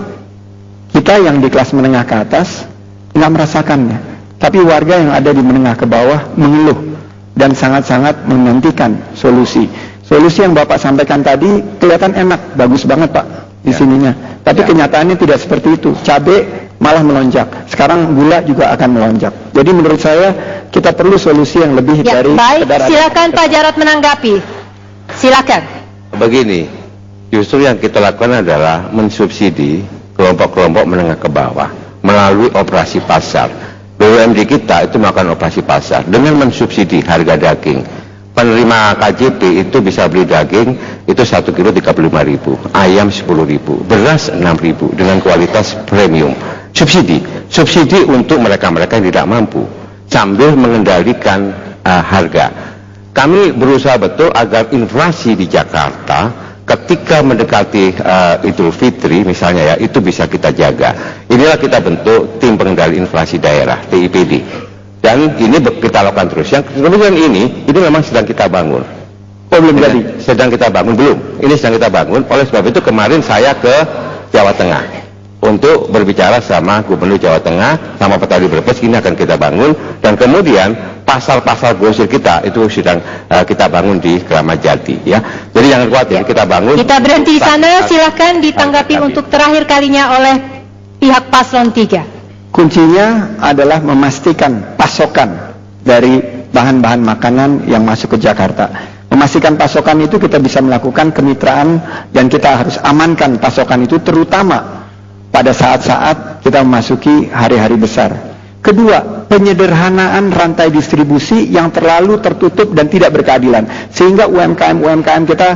kita yang di kelas menengah ke atas nggak merasakannya, tapi warga yang ada di menengah ke bawah mengeluh dan sangat-sangat menantikan solusi. Solusi yang Bapak sampaikan tadi kelihatan enak, bagus banget Pak di sininya. Tapi kenyataannya tidak seperti itu. Cabai malah melonjak. Sekarang gula juga akan melonjak. Jadi menurut saya kita perlu solusi yang lebih dari baik, silakan Pak Jarod menanggapi. Silakan. Begini, justru yang kita lakukan adalah mensubsidi kelompok-kelompok menengah ke bawah melalui operasi pasar. BUMD kita itu melakukan operasi pasar dengan mensubsidi harga daging. Penerima KJP itu bisa beli daging itu 1 kilo 35.000, ayam 10.000, beras 6.000 dengan kualitas premium. Subsidi untuk mereka-mereka yang tidak mampu sambil mengendalikan harga. Kami berusaha betul agar inflasi di Jakarta ketika mendekati Idul Fitri misalnya ya, itu bisa kita jaga. Inilah kita bentuk tim pengendali inflasi daerah, TIPD. Dan ini kita lakukan terus. Yang kemudian ini memang sedang kita bangun. Oh, belum jadi? Sedang kita bangun, belum. Ini sedang kita bangun. Oleh sebab itu kemarin saya ke Jawa Tengah untuk berbicara sama Gubernur Jawa Tengah, sama petani Brebes. Ini akan kita bangun. Dan kemudian pasar-pasar grosir kita itu sedang kita bangun di Kramat Jati. Ya. Jadi jangan khawatir, kita bangun. Kita berhenti di sana. Silakan ditanggapi untuk terakhir kalinya oleh pihak paslon 3. Kuncinya adalah memastikan pasokan dari bahan-bahan makanan yang masuk ke Jakarta. Memastikan pasokan itu kita bisa melakukan kemitraan dan kita harus amankan pasokan itu terutama pada saat-saat kita memasuki hari-hari besar. Kedua, penyederhanaan rantai distribusi yang terlalu tertutup dan tidak berkeadilan sehingga UMKM kita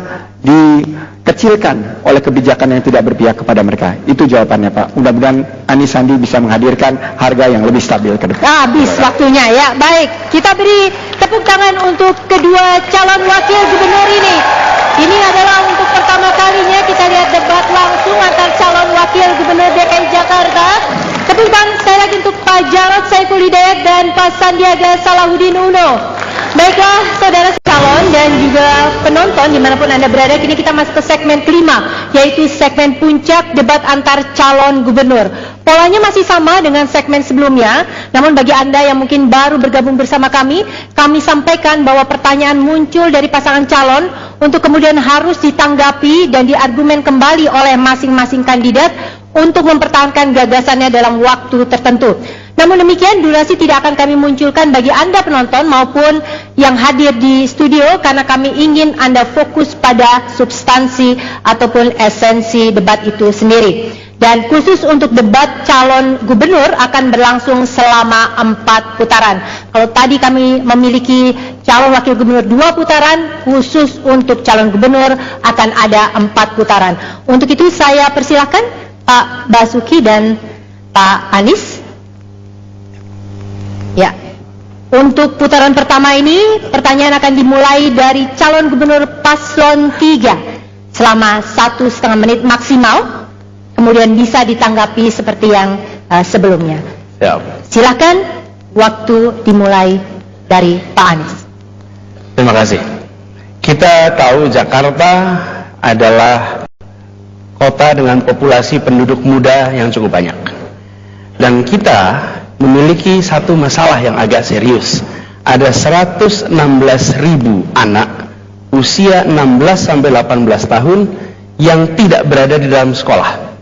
dikecilkan oleh kebijakan yang tidak berpihak kepada mereka. Itu jawabannya Pak. Mudah-mudahan Anies Sandi bisa menghadirkan harga yang lebih stabil ke depan. Habis waktunya ya. Baik, kita beri tepuk tangan untuk kedua calon wakil gubernur ini. Ini adalah untuk pertama kalinya kita lihat debat langsung antar calon wakil gubernur DKI Jakarta. Tepuk tangan sekali lagi untuk Pak Jarod Saiful Hidayat dan Pak Sandiaga Salahuddin Uno. Baiklah saudara calon dan juga penonton dimanapun Anda berada, kini kita masuk ke segmen kelima, yaitu segmen puncak debat antar calon gubernur. Polanya masih sama dengan segmen sebelumnya, namun bagi Anda yang mungkin baru bergabung bersama kami sampaikan bahwa pertanyaan muncul dari pasangan calon untuk kemudian harus ditanggapi dan diargumen kembali oleh masing-masing kandidat untuk mempertahankan gagasannya dalam waktu tertentu. Namun demikian, durasi tidak akan kami munculkan bagi Anda penonton maupun yang hadir di studio karena kami ingin Anda fokus pada substansi ataupun esensi debat itu sendiri. Dan khusus untuk debat calon gubernur akan berlangsung selama 4 putaran. Kalau tadi kami memiliki calon wakil gubernur 2 putaran, khusus untuk calon gubernur akan ada 4 putaran. Untuk itu saya persilahkan Pak Basuki dan Pak Anies. Ya, untuk putaran pertama ini pertanyaan akan dimulai dari calon gubernur paslon 3 selama 1,5 menit maksimal, kemudian bisa ditanggapi seperti yang sebelumnya. Silakan, waktu dimulai dari Pak Anies. Terima kasih. Kita tahu Jakarta adalah kota dengan populasi penduduk muda yang cukup banyak, dan kita memiliki satu masalah yang agak serius. Ada 116.000 anak usia 16-18 tahun yang tidak berada di dalam sekolah.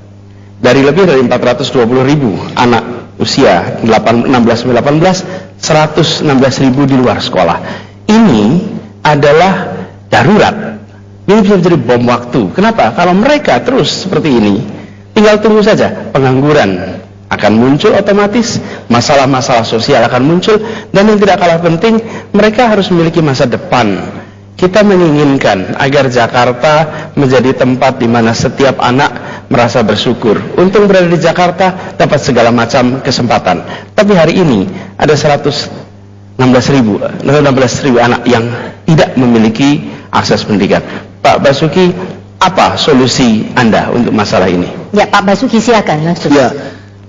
Dari lebih dari 420.000 anak usia 16-18, 116.000 di luar sekolah. Ini adalah darurat. Ini bisa menjadi bom waktu. Kenapa? Kalau mereka terus seperti ini, tinggal tunggu saja, pengangguran akan muncul otomatis, masalah-masalah sosial akan muncul, dan yang tidak kalah penting, mereka harus memiliki masa depan. Kita menginginkan agar Jakarta menjadi tempat di mana setiap anak merasa bersyukur. Untung berada di Jakarta, dapat segala macam kesempatan. Tapi hari ini ada 116.000 anak yang tidak memiliki akses pendidikan. Pak Basuki, apa solusi Anda untuk masalah ini? Ya, Pak Basuki silakan langsung. Ya,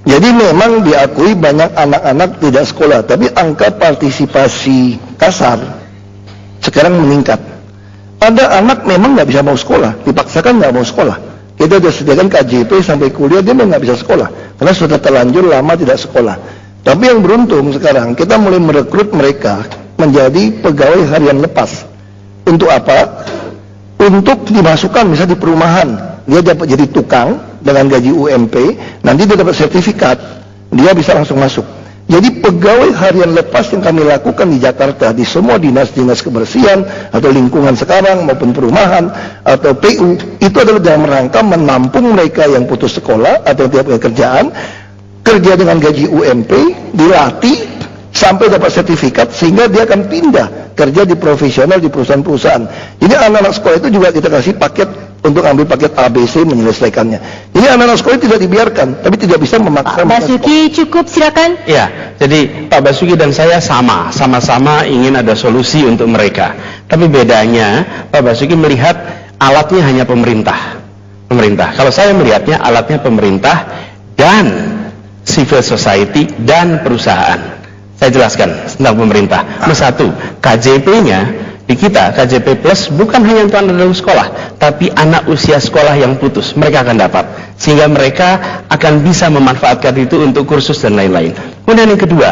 jadi memang diakui banyak anak-anak tidak sekolah, tapi angka partisipasi kasar sekarang meningkat. Ada anak memang nggak bisa mau sekolah, dipaksakan nggak mau sekolah. Kita sudah sediakan KJP sampai kuliah, dia memang nggak bisa sekolah karena sudah terlanjur lama tidak sekolah. Tapi yang beruntung sekarang kita mulai merekrut mereka menjadi pegawai harian lepas. Untuk apa? Untuk dimasukkan misalnya di perumahan, dia dapat jadi tukang dengan gaji UMP, nanti dia dapat sertifikat, dia bisa langsung masuk. Jadi pegawai harian lepas yang kami lakukan di Jakarta, di semua dinas-dinas kebersihan atau lingkungan sekarang maupun perumahan atau PU, itu adalah dalam rangka menampung mereka yang putus sekolah atau tidak punya kerjaan, kerja dengan gaji UMP, dilatih sampai dapat sertifikat sehingga dia akan pindah kerja di profesional di perusahaan-perusahaan. Jadi anak-anak sekolah itu juga kita kasih paket untuk ambil paket ABC menyelesaikannya. Jadi anak-anak sekolah tidak dibiarkan, tapi tidak bisa memaksa. Pak Basuki cukup, silakan. Ya, jadi Pak Basuki dan saya sama-sama ingin ada solusi untuk mereka. Tapi bedanya Pak Basuki melihat alatnya hanya pemerintah. Kalau saya melihatnya alatnya pemerintah dan civil society dan perusahaan. Saya jelaskan tentang pemerintah. Nomor satu, KJP-nya di kita, KJP Plus bukan hanya untuk anak dalam sekolah, tapi anak usia sekolah yang putus, mereka akan dapat. Sehingga mereka akan bisa memanfaatkan itu untuk kursus dan lain-lain. Kemudian yang kedua,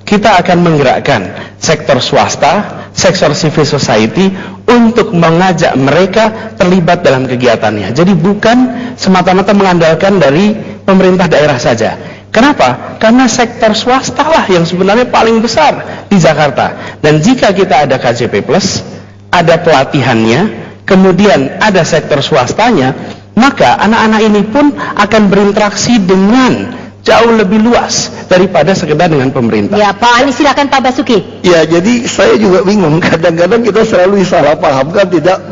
kita akan menggerakkan sektor swasta, sektor civil society untuk mengajak mereka terlibat dalam kegiatannya. Jadi bukan semata-mata mengandalkan dari pemerintah daerah saja. Kenapa? Karena sektor swasta lah yang sebenarnya paling besar di Jakarta. Dan jika kita ada KJP Plus, ada pelatihannya, kemudian ada sektor swastanya, maka anak-anak ini pun akan berinteraksi dengan jauh lebih luas daripada sekedar dengan pemerintah. Ya, Pak Anies, silakan Pak Basuki. Ya, jadi saya juga bingung. Kadang-kadang kita selalu salah pahamkan tidak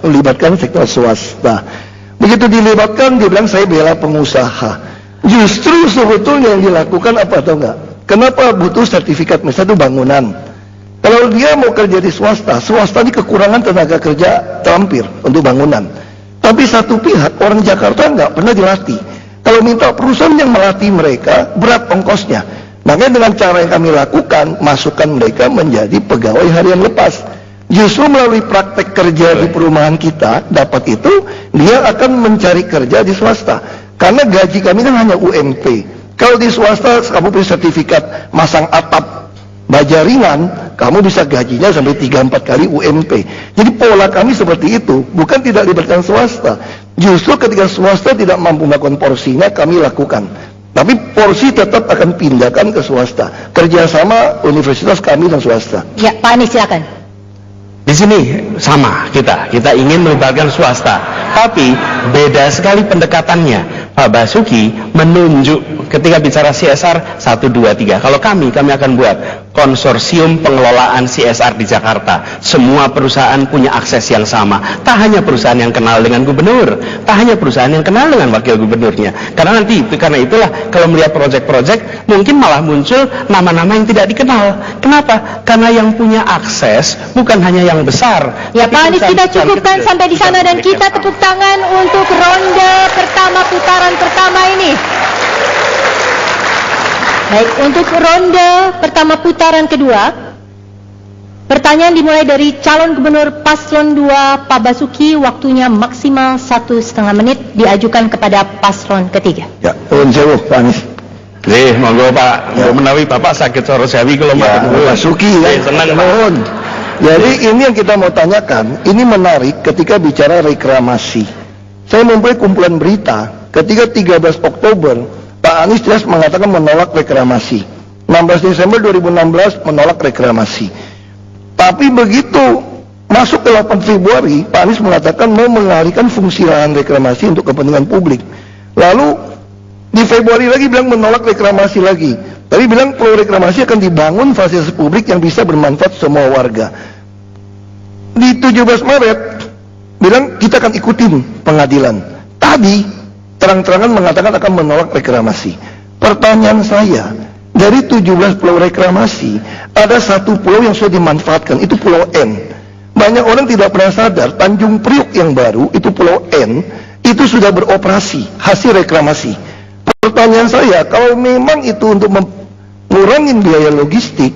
melibatkan sektor swasta. Begitu dilibatkan, dia bilang saya bela pengusaha. Justru sebetulnya yang dilakukan apa atau enggak? Kenapa butuh sertifikat misalnya itu bangunan? Kalau dia mau kerja di swasta ini kekurangan tenaga kerja terampil untuk bangunan. Tapi satu pihak orang Jakarta enggak pernah dilatih. Kalau minta perusahaan yang melatih mereka berat ongkosnya. Makanya dengan cara yang kami lakukan, masukkan mereka menjadi pegawai harian lepas. Justru melalui praktek kerja di perumahan kita dapat itu, dia akan mencari kerja di swasta. Karena gaji kami kan hanya UMP. Kalau di swasta kamu punya sertifikat masang atap baja ringan, kamu bisa gajinya sampai 3-4 kali UMP. Jadi pola kami seperti itu, bukan tidak libatkan swasta. Justru ketika swasta tidak mampu melakukan porsinya, kami lakukan. Tapi porsi tetap akan pindahkan ke swasta. Kerjasama universitas kami dan swasta. Ya, Pak Anies silakan. Di sini sama kita ingin melibatkan swasta, tapi beda sekali pendekatannya. Pak Basuki menunjuk ketika bicara CSR 1, 2, 3. Kalau kami akan buat konsorsium pengelolaan CSR di Jakarta. Semua perusahaan punya akses yang sama. Tak hanya perusahaan yang kenal dengan gubernur, tak hanya perusahaan yang kenal dengan wakil gubernurnya. Karena itulah kalau melihat proyek-proyek mungkin malah muncul nama-nama yang tidak dikenal. Kenapa? Karena yang punya akses bukan hanya yang besar. Ya, Pak Anies, kita cukupkan sampai di sana dan kita tepuk tangan untuk ronde pertama, putaran pertama ini. Baik, untuk ronde pertama putaran kedua, pertanyaan dimulai dari calon gubernur paslon 2 Pak Basuki, waktunya maksimal 1,5 menit, diajukan kepada paslon ketiga. Ya, Pak Anies. Monggo Pak, menawi Bapak sakit Soro Jawi kalau Pak Suki senang Pak. Jadi ini yang kita mau tanyakan, ini menarik ketika bicara reklamasi. Saya mempunyai kumpulan berita, ketika 13 Oktober, Pak Anies jelas mengatakan menolak reklamasi. 16 Desember 2016 menolak reklamasi. Tapi begitu masuk ke 8 Februari, Pak Anies mengatakan mau mengalihkan fungsi lahan reklamasi untuk kepentingan publik. Lalu di Februari lagi bilang menolak reklamasi lagi. Tapi bilang pulau reklamasi akan dibangun fasilitas publik yang bisa bermanfaat semua warga. Di 17 Maret bilang kita akan ikutin pengadilan. Tadi terang-terangan mengatakan akan menolak reklamasi. Pertanyaan saya, dari 17 pulau reklamasi, ada satu pulau yang sudah dimanfaatkan, itu Pulau N. Banyak orang tidak pernah sadar, Tanjung Priok yang baru, itu Pulau N, itu sudah beroperasi, hasil reklamasi. Pertanyaan saya, kalau memang itu untuk mengurangi biaya logistik,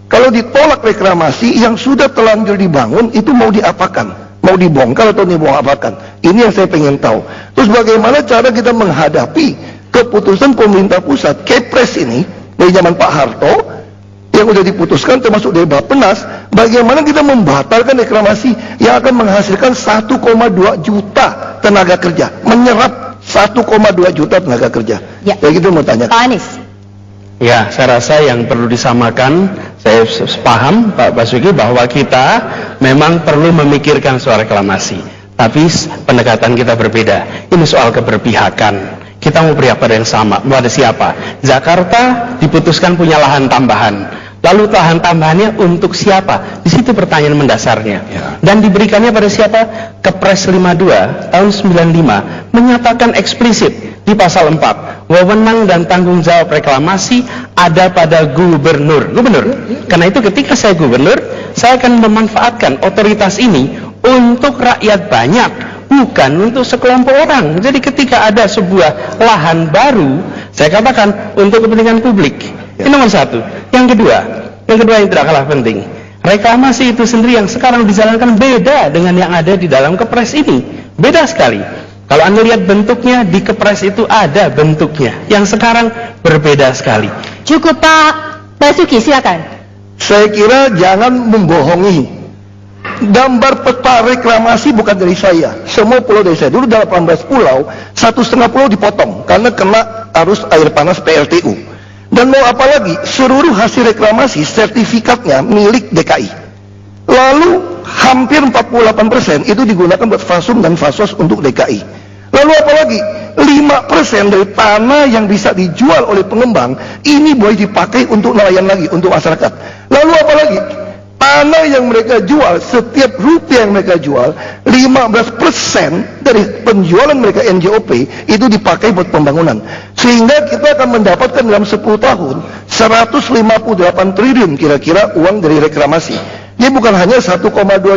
kalau ditolak reklamasi yang sudah terlanjur dibangun, itu mau diapakan? Mau dibongkar atau diapakan? Ini yang saya pengen tahu. Terus bagaimana cara kita menghadapi keputusan pemerintah pusat, Kepres ini, dari zaman Pak Harto, yang sudah diputuskan termasuk dari Bappenas, bagaimana kita membatalkan reklamasi yang akan menghasilkan 1,2 juta tenaga kerja, menyerap 1,2 juta tenaga kerja. Ya. Kayak gitu mau tanya. Pak Anies. Ya, saya rasa yang perlu disamakan, saya paham Pak Basuki bahwa kita memang perlu memikirkan soal reklamasi, tapi pendekatan kita berbeda. Ini soal keberpihakan. Kita mau beri apa yang sama, pada siapa? Jakarta diputuskan punya lahan tambahan. Lalu lahan tambahannya untuk siapa? Di situ pertanyaan mendasarnya. Dan diberikannya pada siapa? Kepres 52 tahun 95 menyatakan eksplisit di pasal 4, wewenang dan tanggung jawab reklamasi ada pada gubernur. Karena itu ketika saya gubernur, saya akan memanfaatkan otoritas ini untuk rakyat banyak, bukan untuk sekelompok orang. Jadi ketika ada sebuah lahan baru, saya katakan untuk kepentingan publik. Ini nomor satu. Yang kedua yang tidak kalah penting, reklamasi itu sendiri yang sekarang dijalankan beda dengan yang ada di dalam Kepres ini. Beda sekali. Kalau Anda lihat bentuknya, di Kepres itu ada bentuknya, yang sekarang berbeda sekali. Cukup Pak Basuki, silakan. Saya kira jangan membohongi. Gambar peta reklamasi bukan dari saya, semua pulau dari saya. Dulu 18 pulau, 1,5 pulau dipotong karena kena arus air panas PLTU. Dan mau apa lagi, seluruh hasil reklamasi sertifikatnya milik DKI. Lalu hampir 48% itu digunakan buat fasum dan fasos untuk DKI. Lalu apa lagi, 5% dari tanah yang bisa dijual oleh pengembang ini boleh dipakai untuk nelayan lagi, untuk masyarakat. Lalu apa lagi, tanah yang mereka jual, setiap rupiah yang mereka jual, 15% dari penjualan mereka NJOP itu dipakai buat pembangunan. Sehingga kita akan mendapatkan dalam 10 tahun 158 triliun kira-kira uang dari reklamasi. Ini bukan hanya 1,2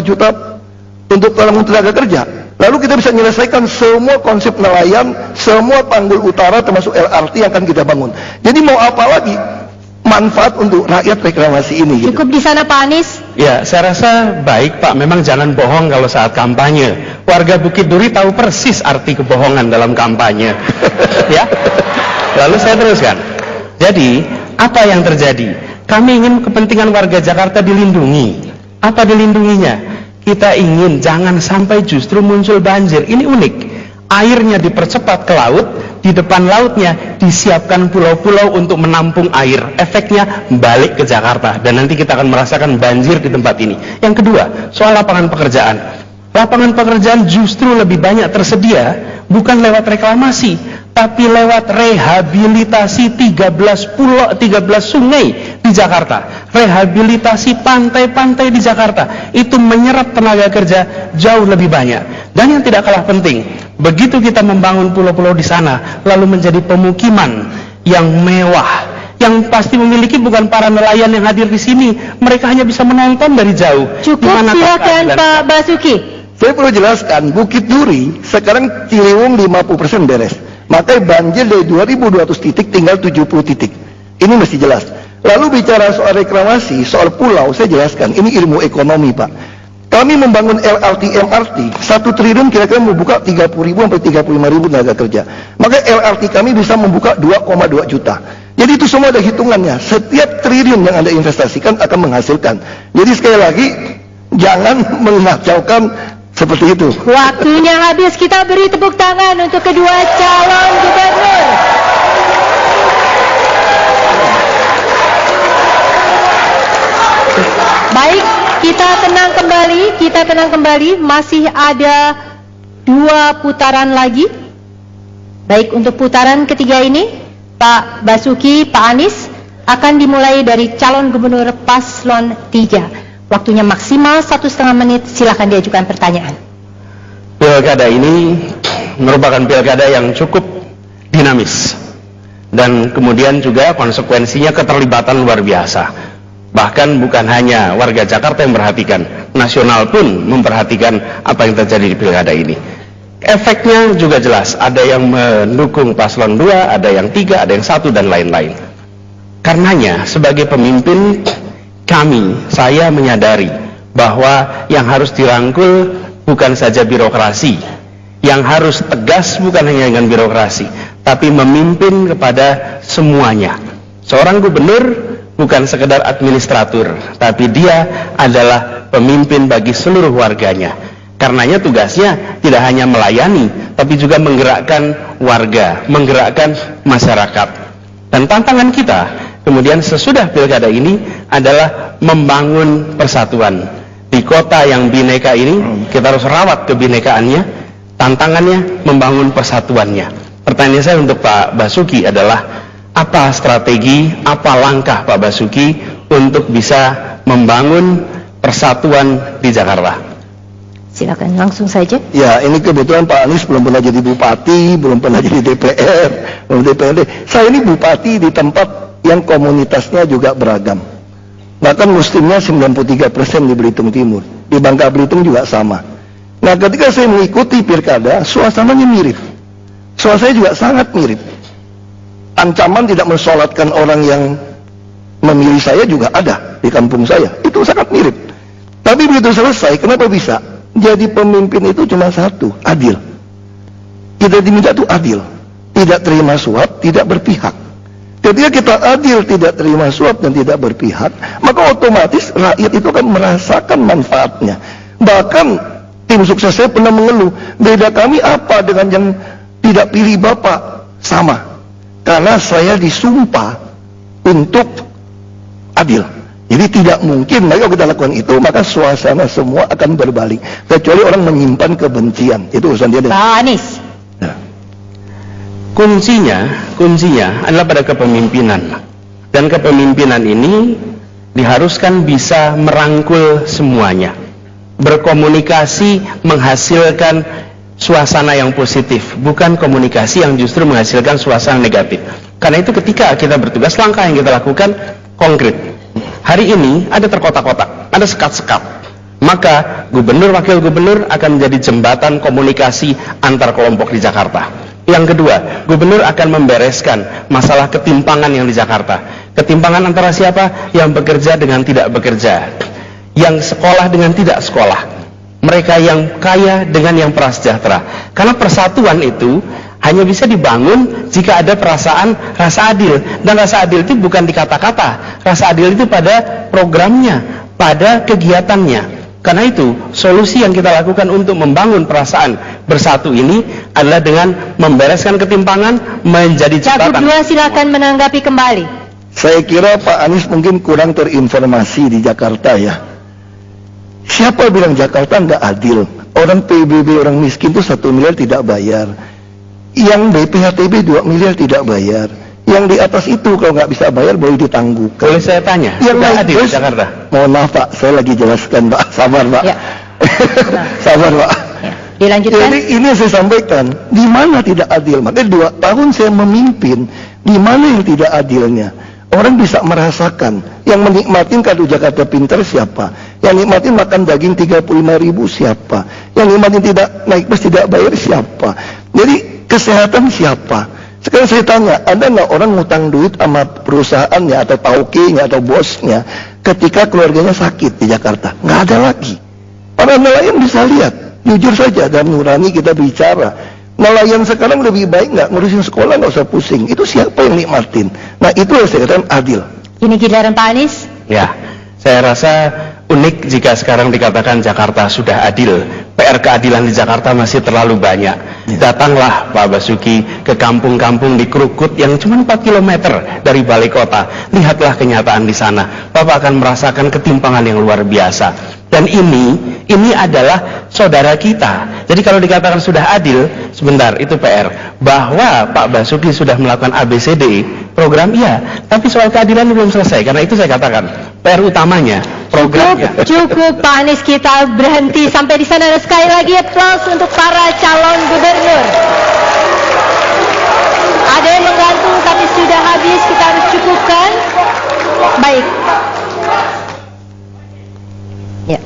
juta untuk tenaga kerja. Lalu kita bisa menyelesaikan semua konsep nelayan, semua tanggul utara termasuk LRT yang akan kita bangun. Jadi mau apa lagi manfaat untuk rakyat reklamasi ini? Cukup di sana Pak Anies. Ya, saya rasa baik Pak, memang jangan bohong kalau saat kampanye. Warga Bukit Duri tahu persis arti kebohongan dalam kampanye. Ya. Lalu saya teruskan. Jadi, apa yang terjadi? Kami ingin kepentingan warga Jakarta dilindungi. Apa dilindunginya? Kita ingin jangan sampai justru muncul banjir. Ini unik. Airnya dipercepat ke laut, di depan lautnya disiapkan pulau-pulau untuk menampung air. Efeknya balik ke Jakarta dan nanti kita akan merasakan banjir di tempat ini. Yang kedua, soal lapangan pekerjaan. Lapangan pekerjaan justru lebih banyak tersedia bukan lewat reklamasi, tapi lewat rehabilitasi 13 pulau, 13 sungai di Jakarta. Rehabilitasi pantai-pantai di Jakarta. Itu menyerap tenaga kerja jauh lebih banyak. Dan yang tidak kalah penting, begitu kita membangun pulau-pulau di sana, lalu menjadi pemukiman yang mewah, yang pasti memiliki bukan para nelayan yang hadir di sini, mereka hanya bisa menonton dari jauh. Cukup, silakan Pak Basuki. Saya perlu jelaskan, Bukit Duri sekarang Ciliwung 50% beres. Makanya banjir dari 2.200 titik tinggal 70 titik. Ini mesti jelas. Lalu bicara soal reklamasi, soal pulau, saya jelaskan. Ini ilmu ekonomi Pak. Kami membangun LRT, MRT, 1 triliun kira-kira membuka 30.000 sampai 35.000 tenaga kerja. Maka LRT kami bisa membuka 2,2 juta. Jadi itu semua ada hitungannya. Setiap triliun yang Anda investasikan akan menghasilkan. Jadi sekali lagi, jangan mengacaukan seperti itu. Waktunya habis, kita beri tepuk tangan untuk kedua calon gubernur. Baik, kita tenang kembali, masih ada 2 putaran lagi. Baik, untuk putaran ketiga ini, Pak Basuki, Pak Anies akan dimulai dari calon gubernur paslon 3. Waktunya maksimal 1,5 menit, silakan diajukan pertanyaan. Pilkada ini merupakan pilkada yang cukup dinamis. Dan kemudian juga konsekuensinya keterlibatan luar biasa. Bahkan bukan hanya warga Jakarta yang memperhatikan, nasional pun memperhatikan apa yang terjadi di pilkada ini. Efeknya juga jelas, ada yang mendukung paslon 2, ada yang 3, ada yang 1, dan lain-lain. Karenanya, sebagai pemimpin saya menyadari bahwa yang harus dirangkul bukan saja birokrasi, yang harus tegas bukan hanya dengan birokrasi, tapi memimpin kepada semuanya. Seorang gubernur bukan sekedar administratur, tapi dia adalah pemimpin bagi seluruh warganya. Karenanya tugasnya tidak hanya melayani, tapi juga menggerakkan warga, menggerakkan masyarakat. Dan tantangan kita kemudian sesudah pilkada ini adalah membangun persatuan. Di kota yang bineka ini, kita harus rawat kebinekaannya. Tantangannya membangun persatuannya. Pertanyaan saya untuk Pak Basuki adalah, apa strategi, apa langkah Pak Basuki untuk bisa membangun persatuan di Jakarta? Silakan langsung saja. Ya, ini kebetulan Pak Anies belum pernah jadi bupati, belum pernah jadi DPR, belum DPRD. Saya ini bupati di tempat yang komunitasnya juga beragam. Bahkan muslimnya 93% di Belitung Timur. Di Bangka Belitung juga sama. Nah, ketika saya mengikuti pilkada, suasananya mirip. Suasananya juga sangat mirip. Ancaman tidak mensolatkan orang yang memilih saya juga ada di kampung saya. Itu sangat mirip. Tapi begitu selesai, kenapa bisa? Jadi pemimpin itu cuma satu, adil. Kita diminta itu adil. Tidak terima suap, tidak berpihak. Ketika kita adil, tidak terima suap dan tidak berpihak, maka otomatis rakyat itu akan merasakan manfaatnya. Bahkan tim sukses saya pernah mengeluh, beda kami apa dengan yang tidak pilih Bapak? Sama. Karena saya disumpah untuk adil. Jadi tidak mungkin, kalau kita lakukan itu, maka suasana semua akan berbalik. Kecuali orang menyimpan kebencian. Itu urusan dia. Pak Anies. Nah. Kuncinya adalah pada kepemimpinan. Dan kepemimpinan ini diharuskan bisa merangkul semuanya. Berkomunikasi menghasilkan suasana yang positif, bukan komunikasi yang justru menghasilkan suasana negatif. Karena itu ketika kita bertugas, langkah yang kita lakukan konkret. Hari ini ada terkotak-kotak, ada sekat-sekat. Maka gubernur, wakil gubernur akan menjadi jembatan komunikasi antar kelompok di Jakarta. Yang kedua, gubernur akan membereskan masalah ketimpangan yang di Jakarta. Ketimpangan antara siapa? Yang bekerja dengan tidak bekerja, yang sekolah dengan tidak sekolah, mereka yang kaya dengan yang prasejahtera. Karena persatuan itu hanya bisa dibangun jika ada perasaan rasa adil. Dan rasa adil itu bukan di kata-kata. Rasa adil itu pada programnya, pada kegiatannya. Karena itu solusi yang kita lakukan untuk membangun perasaan bersatu ini adalah dengan membereskan ketimpangan menjadi jembatan. Cagup 2 silakan menanggapi kembali. Saya kira Pak Anies mungkin kurang terinformasi di Jakarta ya. Siapa bilang Jakarta nggak adil? Orang PBB, orang miskin itu 1 miliar tidak bayar. Yang BPHTB 2 miliar tidak bayar. Yang di atas itu kalau nggak bisa bayar boleh ditangguhkan. Boleh saya tanya? Yang adil di Jakarta? Mohon maaf Pak, saya lagi jelaskan Pak. Sabar Pak. Ya. Sabar Pak. Ya. Dilanjutkan. Jadi ini saya sampaikan, di mana tidak adil? Makanya 2 tahun saya memimpin, di mana yang tidak adilnya? Orang bisa merasakan. Yang menikmatin kartu Jakarta Pintar siapa? Yang nikmatin makan daging 35.000 siapa? Yang nikmatin tidak naik bus tidak bayar siapa? Jadi kesehatan siapa? Sekarang saya tanya, ada nggak orang ngutang duit sama perusahaannya atau tauke-nya atau bosnya ketika keluarganya sakit di Jakarta? Nggak ada lagi. Para nelayan bisa lihat, jujur saja dan nurani kita bicara. Nelayan sekarang lebih baik nggak ngurusin sekolah, nggak usah pusing. Itu siapa yang nikmatin? Nah itu yang saya katakan adil. Ini giliran Pak Anies. Ya, saya rasa unik jika sekarang dikatakan Jakarta sudah adil. PR keadilan di Jakarta masih terlalu banyak. Datanglah Pak Basuki ke kampung-kampung di Krukut yang cuma 4 km dari balai kota. Lihatlah kenyataan di sana. Bapak akan merasakan ketimpangan yang luar biasa. Dan ini adalah saudara kita. Jadi kalau dikatakan sudah adil, sebentar, itu PR. Bahwa Pak Basuki sudah melakukan ABCD program, iya, tapi soal keadilan belum selesai. Karena itu saya katakan PR utamanya programnya. Cukup Pak Anies, kita berhenti sampai di sana. Dan sekali lagi aplaus untuk para calon gubernur. Ada yang menggantung tapi sudah habis, kita harus cukupkan. Baik. Ya.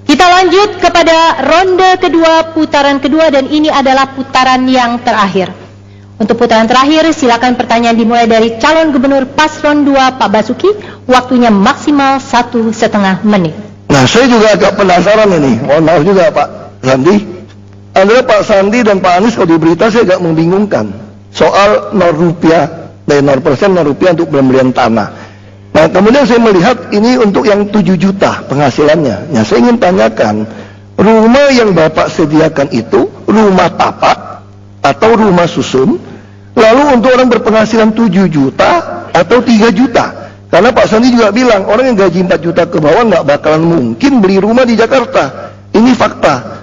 Kita lanjut kepada ronde kedua, putaran kedua, dan ini adalah putaran yang terakhir. Untuk putaran terakhir, silakan pertanyaan dimulai dari calon gubernur paslon 2 Pak Basuki. Waktunya maksimal 1,5 menit. Nah, saya juga agak penasaran ini. Mohon maaf juga Pak Sandi. Antara Pak Sandi dan Pak Anies kalau di berita saya agak membingungkan. Soal 0 rupiah, dari 0% 0 rupiah untuk pembelian tanah. Nah, kemudian saya melihat ini untuk yang 7 juta penghasilannya. Nah, saya ingin tanyakan, rumah yang Bapak sediakan itu rumah tapak atau rumah susun? Lalu untuk orang berpenghasilan 7 juta atau 3 juta? Karena Pak Sandi juga bilang, orang yang gaji 4 juta ke bawah nggak bakalan mungkin beli rumah di Jakarta. Ini fakta.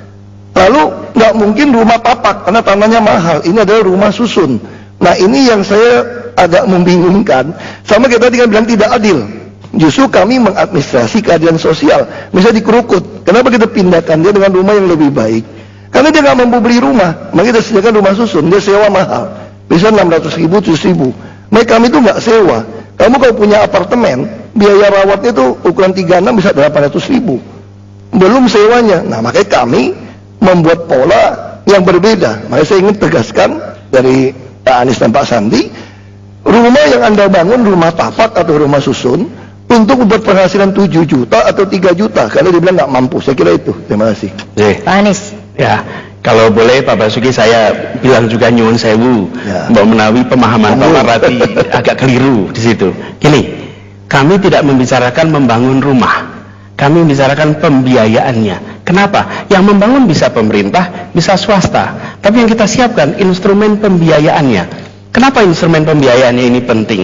Lalu nggak mungkin rumah tapak karena tanahnya mahal. Ini adalah rumah susun. Nah, ini yang saya agak membingungkan. Sama kita tadi kan bilang tidak adil. Justru kami mengadministrasi keadilan sosial. Misalnya di Krukut, kenapa kita pindahkan dia dengan rumah yang lebih baik? Karena dia nggak mampu beli rumah, maka kita sediakan rumah susun. Dia sewa mahal, bisa 600.000, 700.000. Mereka kami itu nggak sewa. Kamu kalau punya apartemen, biaya rawatnya itu ukuran 36 bisa 800.000. Belum sewanya. Nah, makanya kami membuat pola yang berbeda. Makanya saya ingin tegaskan dari Pak Anies dan Pak Sandi, rumah yang Anda bangun rumah tapak atau rumah susun untuk membuat penghasilan 7 juta atau 3 juta karena dia bilang nggak mampu. Saya kira itu. Terima kasih. Pak Anies. Ya, kalau boleh Pak Basuki saya bilang juga nyuwun sewu, Mbak Menawi pemahaman Bapak Rati agak keliru di situ. Gini, kami tidak membicarakan membangun rumah, kami membicarakan pembiayaannya. Kenapa? Yang membangun bisa pemerintah, bisa swasta, tapi yang kita siapkan instrumen pembiayaannya. Kenapa instrumen pembiayaannya ini penting?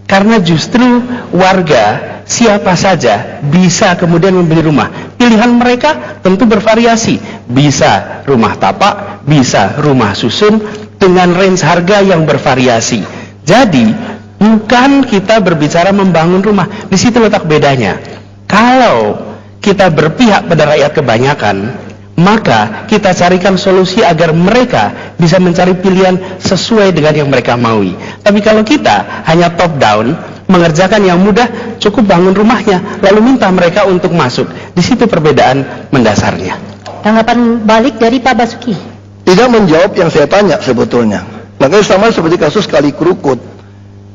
Karena justru warga siapa saja bisa kemudian membeli rumah. Pilihan mereka tentu bervariasi. Bisa rumah tapak, bisa rumah susun dengan range harga yang bervariasi. Jadi bukan kita berbicara membangun rumah. Di situ letak bedanya. Kalau kita berpihak pada rakyat kebanyakan, maka kita carikan solusi agar mereka bisa mencari pilihan sesuai dengan yang mereka maui. Tapi kalau kita hanya top down, mengerjakan yang mudah, cukup bangun rumahnya, lalu minta mereka untuk masuk. Di situ perbedaan mendasarnya. Tanggapan balik dari Pak Basuki. Tidak menjawab yang saya tanya sebetulnya. Makanya sama seperti kasus Kali Krukut.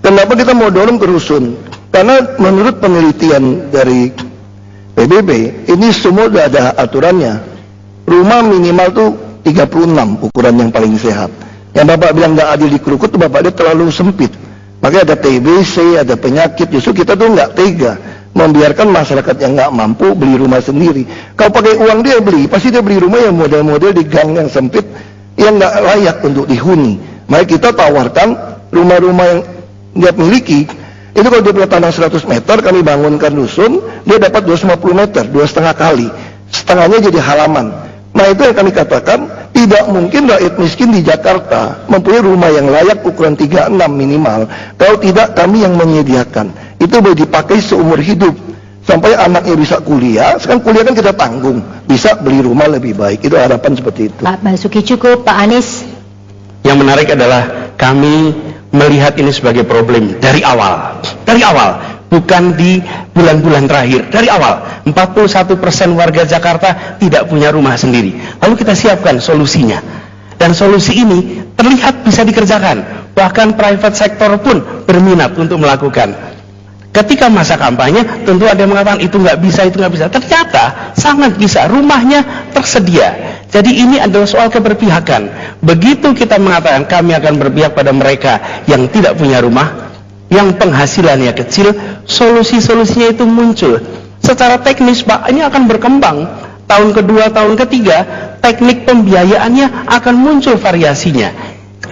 Kenapa kita mau dorong ke rusun? Karena menurut penelitian dari PBB, ini semua sudah ada aturannya. Rumah minimal tuh 36 ukuran yang paling sehat. Yang Bapak bilang nggak adil di Krukut tuh Bapak dia terlalu sempit. Makanya ada TBC, ada penyakit. Justru kita tuh nggak tega membiarkan masyarakat yang nggak mampu beli rumah sendiri. Kalau pakai uang dia beli, pasti dia beli rumah yang model-model di gang yang sempit, yang nggak layak untuk dihuni. Makanya kita tawarkan rumah-rumah yang dia miliki. Itu kalau dia punya tanah 100 meter, kami bangunkan dusun, dia dapat 250 meter, 2,5 kali. Setengahnya jadi halaman. Nah, itu yang kami katakan, tidak mungkin rakyat miskin di Jakarta mempunyai rumah yang layak ukuran 36 minimal. Kalau tidak, kami yang menyediakan. Itu boleh dipakai seumur hidup. Sampai anaknya bisa kuliah, sekarang kuliah kan kita tanggung. Bisa beli rumah lebih baik. Itu harapan seperti itu. Pak Basuki cukup, Pak Anies. Yang menarik adalah kami melihat ini sebagai problem dari awal. Dari awal. Bukan di bulan-bulan terakhir, dari awal 41% warga Jakarta tidak punya rumah sendiri. Lalu kita siapkan solusinya, dan solusi ini terlihat bisa dikerjakan. Bahkan private sector pun berminat untuk melakukan. Ketika masa kampanye, tentu ada yang mengatakan itu nggak bisa, itu nggak bisa. Ternyata sangat bisa, rumahnya tersedia. Jadi ini adalah soal keberpihakan. Begitu kita mengatakan kami akan berpihak pada mereka yang tidak punya rumah, yang penghasilannya kecil, solusi-solusinya itu muncul. Secara teknis Pak, ini akan berkembang. Tahun kedua, tahun ketiga, teknik pembiayaannya akan muncul variasinya.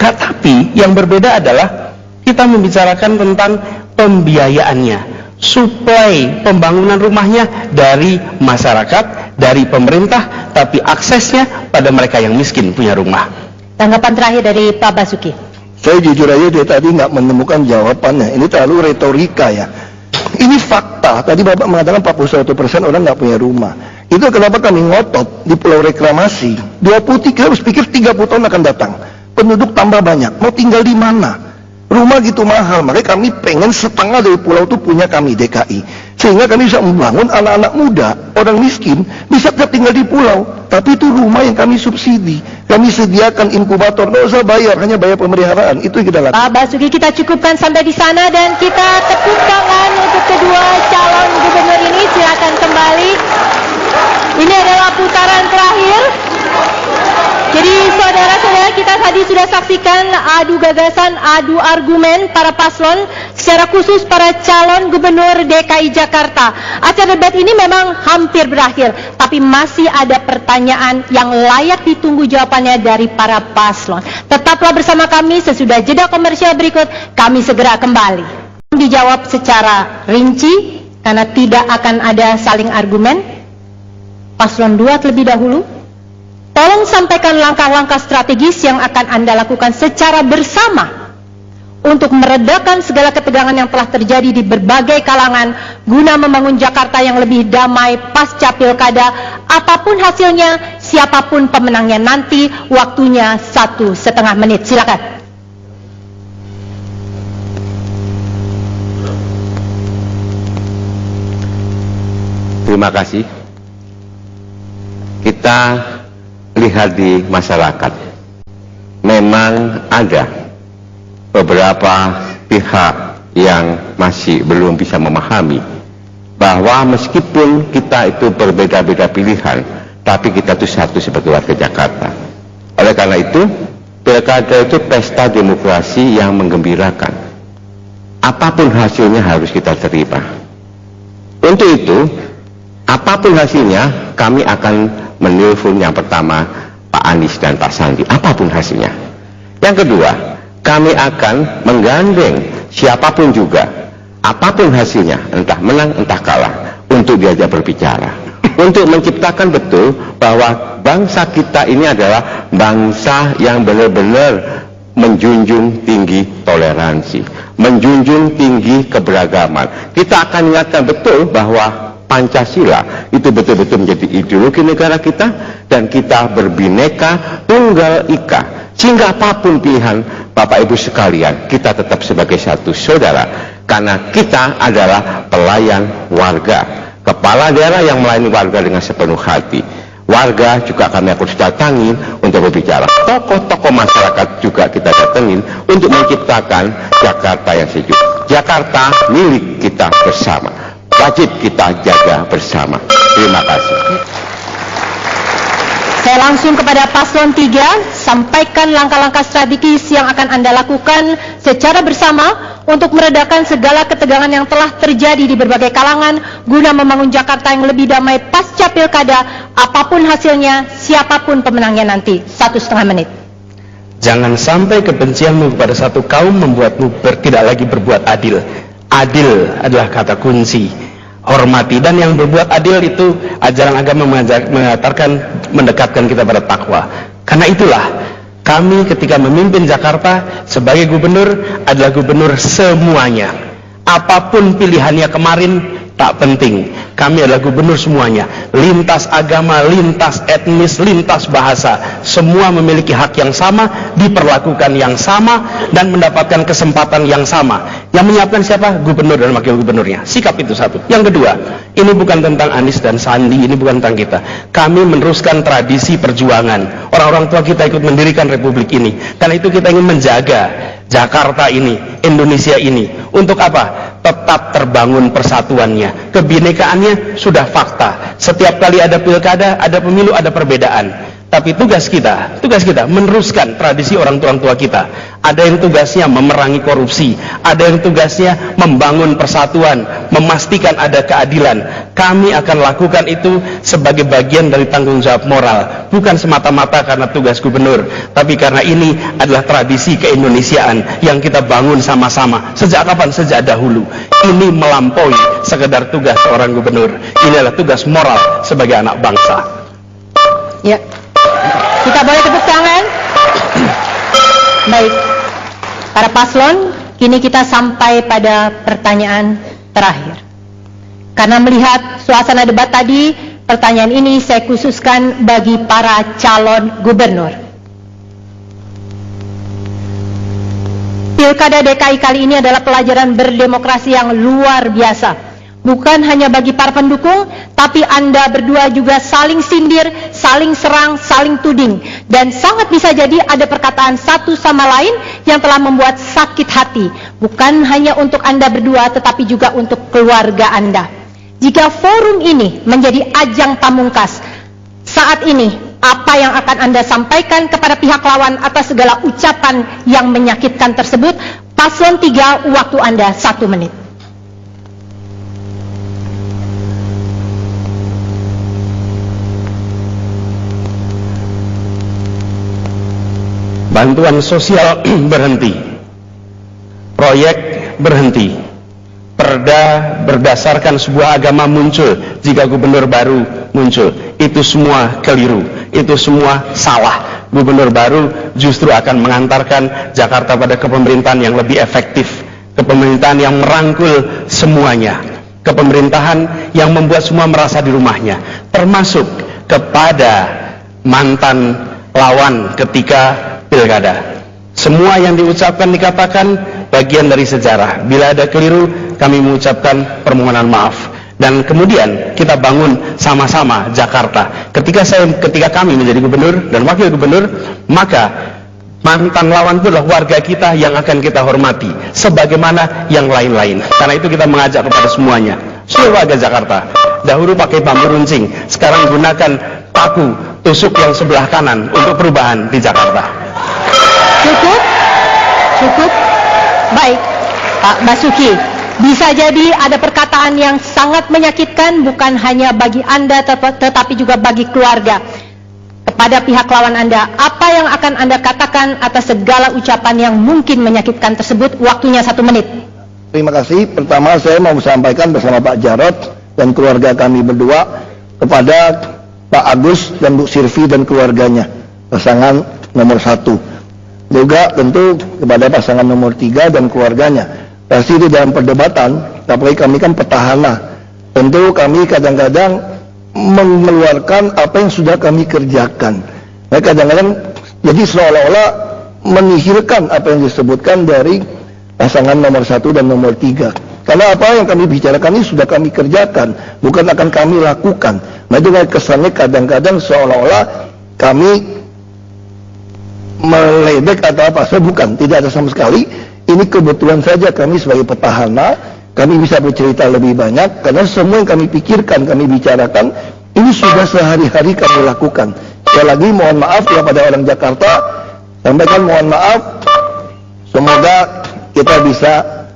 Tapi yang berbeda adalah kita membicarakan tentang pembiayaannya, suplai pembangunan rumahnya dari masyarakat, dari pemerintah, tapi aksesnya pada mereka yang miskin punya rumah. Tanggapan terakhir dari Pak Basuki. Saya jujur aja dia tadi nggak menemukan jawabannya. Ini terlalu retorika ya. Ini fakta. Tadi Bapak mengatakan 41% orang nggak punya rumah. Itu kenapa kami ngotot di Pulau Reklamasi. 23 harus pikir 30 tahun akan datang. Penduduk tambah banyak. Mau tinggal di mana? Rumah gitu mahal, makanya kami pengen setengah dari pulau itu punya kami DKI, sehingga kami bisa membangun anak-anak muda, orang miskin bisa tinggal di pulau, tapi itu rumah yang kami subsidi, kami sediakan inkubator, nggak usah bayar, hanya bayar pemeliharaan, itu yang kita lakukan. Pak Basuki, kita cukupkan sampai di sana dan kita tepuk tangan untuk kedua calon gubernur ini. Silakan kembali. Ini adalah putaran terakhir. Jadi saudara-saudara, kita tadi sudah saksikan adu gagasan, adu argumen para paslon, secara khusus para calon gubernur DKI Jakarta. Acara debat ini memang hampir berakhir, tapi masih ada pertanyaan yang layak ditunggu jawabannya dari para paslon. Tetaplah bersama kami, sesudah jeda komersial berikut, kami segera kembali. Dijawab secara rinci, karena tidak akan ada saling argumen. Paslon 2 terlebih dahulu. Tolong sampaikan langkah-langkah strategis yang akan Anda lakukan secara bersama untuk meredakan segala ketegangan yang telah terjadi di berbagai kalangan guna membangun Jakarta yang lebih damai pasca pilkada. Apapun hasilnya, siapapun pemenangnya nanti, waktunya 1,5 menit. Silakan. Terima kasih. Kita lihat di masyarakat, memang ada beberapa pihak yang masih belum bisa memahami bahwa meskipun kita itu berbeda-beda pilihan, tapi kita itu satu sebagai warga Jakarta. Oleh karena itu, pilkada itu pesta demokrasi yang menggembirakan. Apapun hasilnya harus kita terima. Untuk itu, apapun hasilnya, kami akan menelpon yang pertama Pak Anies dan Pak Sandi, apapun hasilnya. Yang kedua, kami akan menggandeng siapapun juga, apapun hasilnya, entah menang entah kalah, untuk diajak berbicara, untuk menciptakan betul bahwa bangsa kita ini adalah bangsa yang benar-benar menjunjung tinggi toleransi, menjunjung tinggi keberagaman. Kita akan ingatkan betul bahwa Pancasila itu betul-betul menjadi ideologi negara kita, dan kita berbineka tunggal ika, sehingga apapun pilihan Bapak Ibu sekalian, kita tetap sebagai satu saudara, karena kita adalah pelayan warga, kepala daerah yang melayani warga dengan sepenuh hati. Warga juga kami akan datangin untuk berbicara, tokoh-tokoh masyarakat juga kita datangin untuk menciptakan Jakarta yang sejuk, Jakarta milik kita bersama, wajib kita jaga bersama. Terima kasih. Saya langsung kepada paslon 3, sampaikan langkah-langkah strategis yang akan Anda lakukan secara bersama untuk meredakan segala ketegangan yang telah terjadi di berbagai kalangan guna membangun Jakarta yang lebih damai pasca pilkada, apapun hasilnya, siapapun pemenangnya nanti. 1,5 menit. Jangan sampai kebencianmu kepada satu kaum membuatmu tidak lagi berbuat adil. Adil adalah kata kunci. Hormati, dan yang berbuat adil itu ajaran agama mengatakan mendekatkan kita pada takwa. Karena itulah kami ketika memimpin Jakarta sebagai gubernur adalah gubernur semuanya. Apapun pilihannya kemarin tak penting, kami adalah gubernur semuanya, lintas agama, lintas etnis, lintas bahasa, semua memiliki hak yang sama, diperlakukan yang sama, dan mendapatkan kesempatan yang sama. Yang menyiapkan siapa? Gubernur dan wakil gubernurnya. Sikap itu satu. Yang kedua, ini bukan tentang Anies dan Sandi, ini bukan tentang kita. Kami meneruskan tradisi perjuangan. Orang-orang tua kita ikut mendirikan republik ini. Karena itu kita ingin menjaga Jakarta ini, Indonesia ini. Untuk apa? tetap terbangun persatuannya. Kebinekaannya sudah fakta. Setiap kali ada pilkada, ada pemilu, ada perbedaan. Tapi tugas kita meneruskan tradisi orang tua kita. Ada yang tugasnya memerangi korupsi, ada yang tugasnya membangun persatuan, memastikan ada keadilan. Kami akan lakukan itu sebagai bagian dari tanggung jawab moral, bukan semata-mata karena tugas gubernur, tapi karena ini adalah tradisi keindonesiaan yang kita bangun sama-sama. Sejak kapan? Sejak dahulu. Ini melampaui sekedar tugas seorang gubernur. Ini adalah tugas moral sebagai anak bangsa. Ya. Kita boleh tepuk tangan? Baik, para paslon, kini kita sampai pada pertanyaan terakhir. Karena melihat suasana debat tadi, pertanyaan ini saya khususkan bagi para calon gubernur. Pilkada DKI kali ini adalah pelajaran berdemokrasi yang luar biasa. Bukan hanya bagi para pendukung, tapi Anda berdua juga saling sindir, saling serang, saling tuding. Dan sangat bisa jadi ada perkataan satu sama lain yang telah membuat sakit hati. Bukan hanya untuk Anda berdua, tetapi juga untuk keluarga Anda. Jika forum ini menjadi ajang pamungkas, saat ini apa yang akan Anda sampaikan kepada pihak lawan atas segala ucapan yang menyakitkan tersebut? Paslon 3, waktu Anda 1 menit. Bantuan sosial berhenti, proyek berhenti, perda berdasarkan sebuah agama muncul jika gubernur baru muncul. Itu semua keliru, itu semua salah. Gubernur baru justru akan mengantarkan Jakarta pada kepemerintahan yang lebih efektif, kepemerintahan yang merangkul semuanya, kepemerintahan yang membuat semua merasa di rumahnya, termasuk kepada mantan lawan ketika pilkada. Semua yang diucapkan dikatakan bagian dari sejarah. Bila ada keliru, kami mengucapkan permohonan maaf. Dan kemudian kita bangun sama-sama Jakarta. Ketika kami menjadi gubernur dan wakil gubernur, maka mantan lawan itu adalah warga kita yang akan kita hormati, sebagaimana yang lain-lain. Karena itu kita mengajak kepada semuanya, seluruh warga Jakarta. Dahulu pakai bambu runcing, sekarang gunakan paku tusuk yang sebelah kanan untuk perubahan di Jakarta. Cukup. Baik, Pak Basuki. Bisa jadi ada perkataan yang sangat menyakitkan bukan hanya bagi Anda tetapi juga bagi keluarga. Kepada pihak lawan Anda, apa yang akan Anda katakan atas segala ucapan yang mungkin menyakitkan tersebut? Waktunya 1 menit. Terima kasih. Pertama saya mau sampaikan bersama Pak Jarod dan keluarga kami berdua kepada Pak Agus dan Bu Sirvi dan keluarganya, pasangan nomor 1. Juga tentu kepada pasangan nomor 3 dan keluarganya. Pasti di dalam perdebatan, apalagi kami kan petahana, tentu kami kadang-kadang mengeluarkan apa yang sudah kami kerjakan. Nah, kadang-kadang jadi seolah-olah menihilkan apa yang disebutkan dari pasangan nomor 1 dan nomor 3. Karena apa yang kami bicarakan ini sudah kami kerjakan, bukan akan kami lakukan. Nah, itu kesannya kadang-kadang seolah-olah kami meledek atau apa. Saya bukan, tidak ada sama sekali. Ini kebetulan saja kami sebagai petahana, kami bisa bercerita lebih banyak karena semua yang kami pikirkan, kami bicarakan, ini sudah sehari-hari kami lakukan. Sekali lagi mohon maaf ya pada orang Jakarta, sampaikan mohon maaf. Semoga kita bisa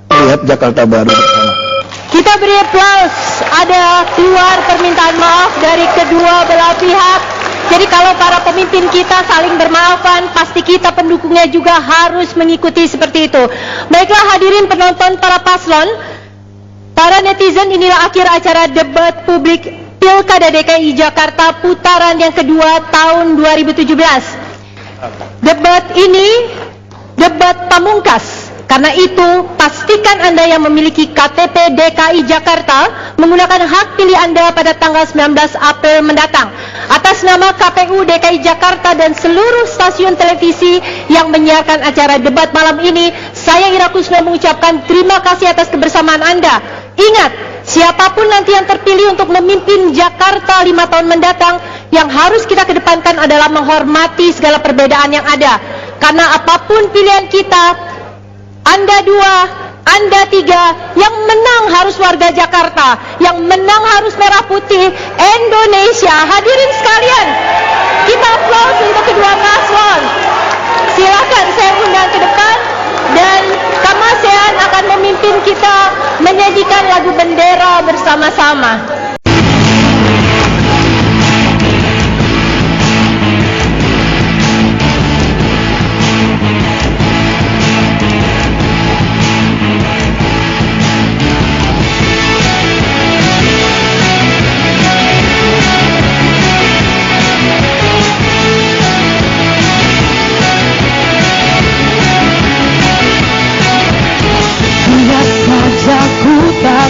melihat Jakarta baru bersama. Kita beri aplaus. Ada keluar permintaan maaf dari kedua belah pihak. Jadi kalau para pemimpin kita saling bermaafan, pasti kita pendukungnya juga harus mengikuti seperti itu. Baiklah hadirin penonton, para paslon, para netizen, inilah akhir acara debat publik Pilkada DKI Jakarta putaran yang kedua tahun 2017. Debat ini debat pamungkas. Karena itu, pastikan Anda yang memiliki KTP DKI Jakarta menggunakan hak pilih Anda pada tanggal 19 April mendatang. Atas nama KPU DKI Jakarta dan seluruh stasiun televisi yang menyiarkan acara debat malam ini, saya Ira Kusno mengucapkan terima kasih atas kebersamaan Anda. Ingat, siapapun nanti yang terpilih untuk memimpin Jakarta 5 tahun mendatang, yang harus kita kedepankan adalah menghormati segala perbedaan yang ada. Karena apapun pilihan kita, Anda 2, Anda 3, yang menang harus warga Jakarta, yang menang harus merah putih Indonesia. Hadirin sekalian, kita aplaus untuk kedua paslon. Silakan saya undang ke depan dan Kamasean akan memimpin kita menyajikan lagu bendera bersama-sama.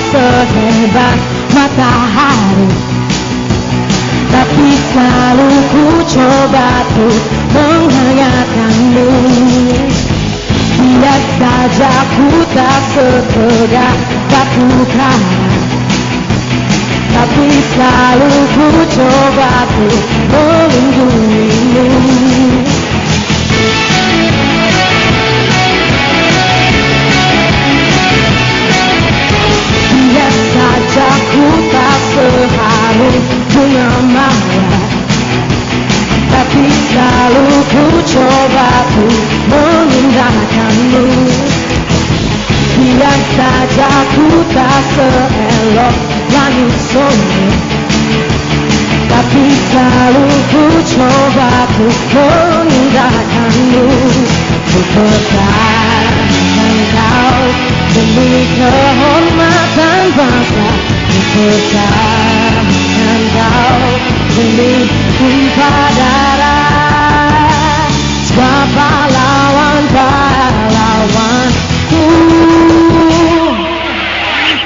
Sehebat matahari, tapi selalu ku coba tuh menghangatkanmu. Biar saja ku tak setegak batu karang, tapi selalu ku coba tuh melindungimu. Aku tak seharus bunga mawar, tapi selalu ku coba ku mengindahkanmu. Biar saja ku tak seelok langit sore, tapi selalu ku coba ku mengindahkanmu. Ku pertahankan kau demi kehormatan bangsa. Pertahankan kau demi tumpah darah. Sebab pahlawan-pahlawanku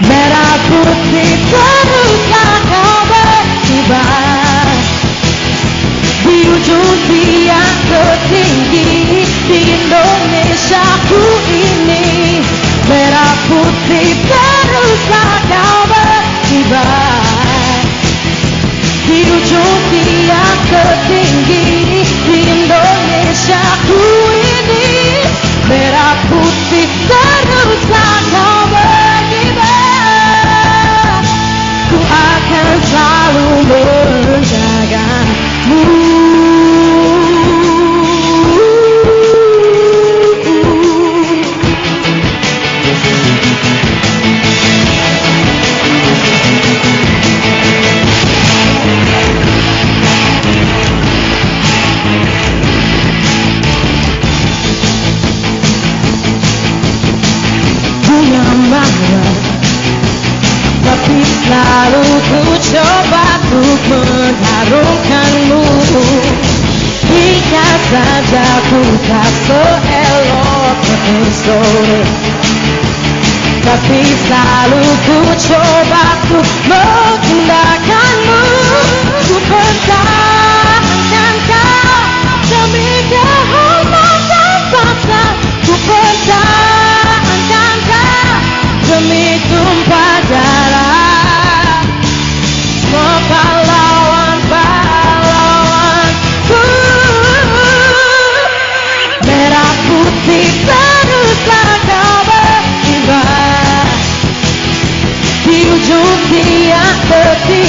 merah putih teruslah kau berkibar di ujung tiang tertinggi di Indonesiaku ini. Merah putih teruslah kau di ujung tiang tertinggi di Indonesiaku ini. Merah putih teruslah kau berkibar. Ku akan selalu menjagamu. Tapi selalu ku coba untuk mengharumkanmu. Jika saja ku tak seelok petang sore, tapi selalu ku coba untuk mengindahkanmu. Ku pertahankan kau demi kehormatan bangsa. Ku pertahankan kau demi tumpah darah. Semua pahlawan-pahlawanku merah putih teruslah kau berkibar di ujung tiang tertinggi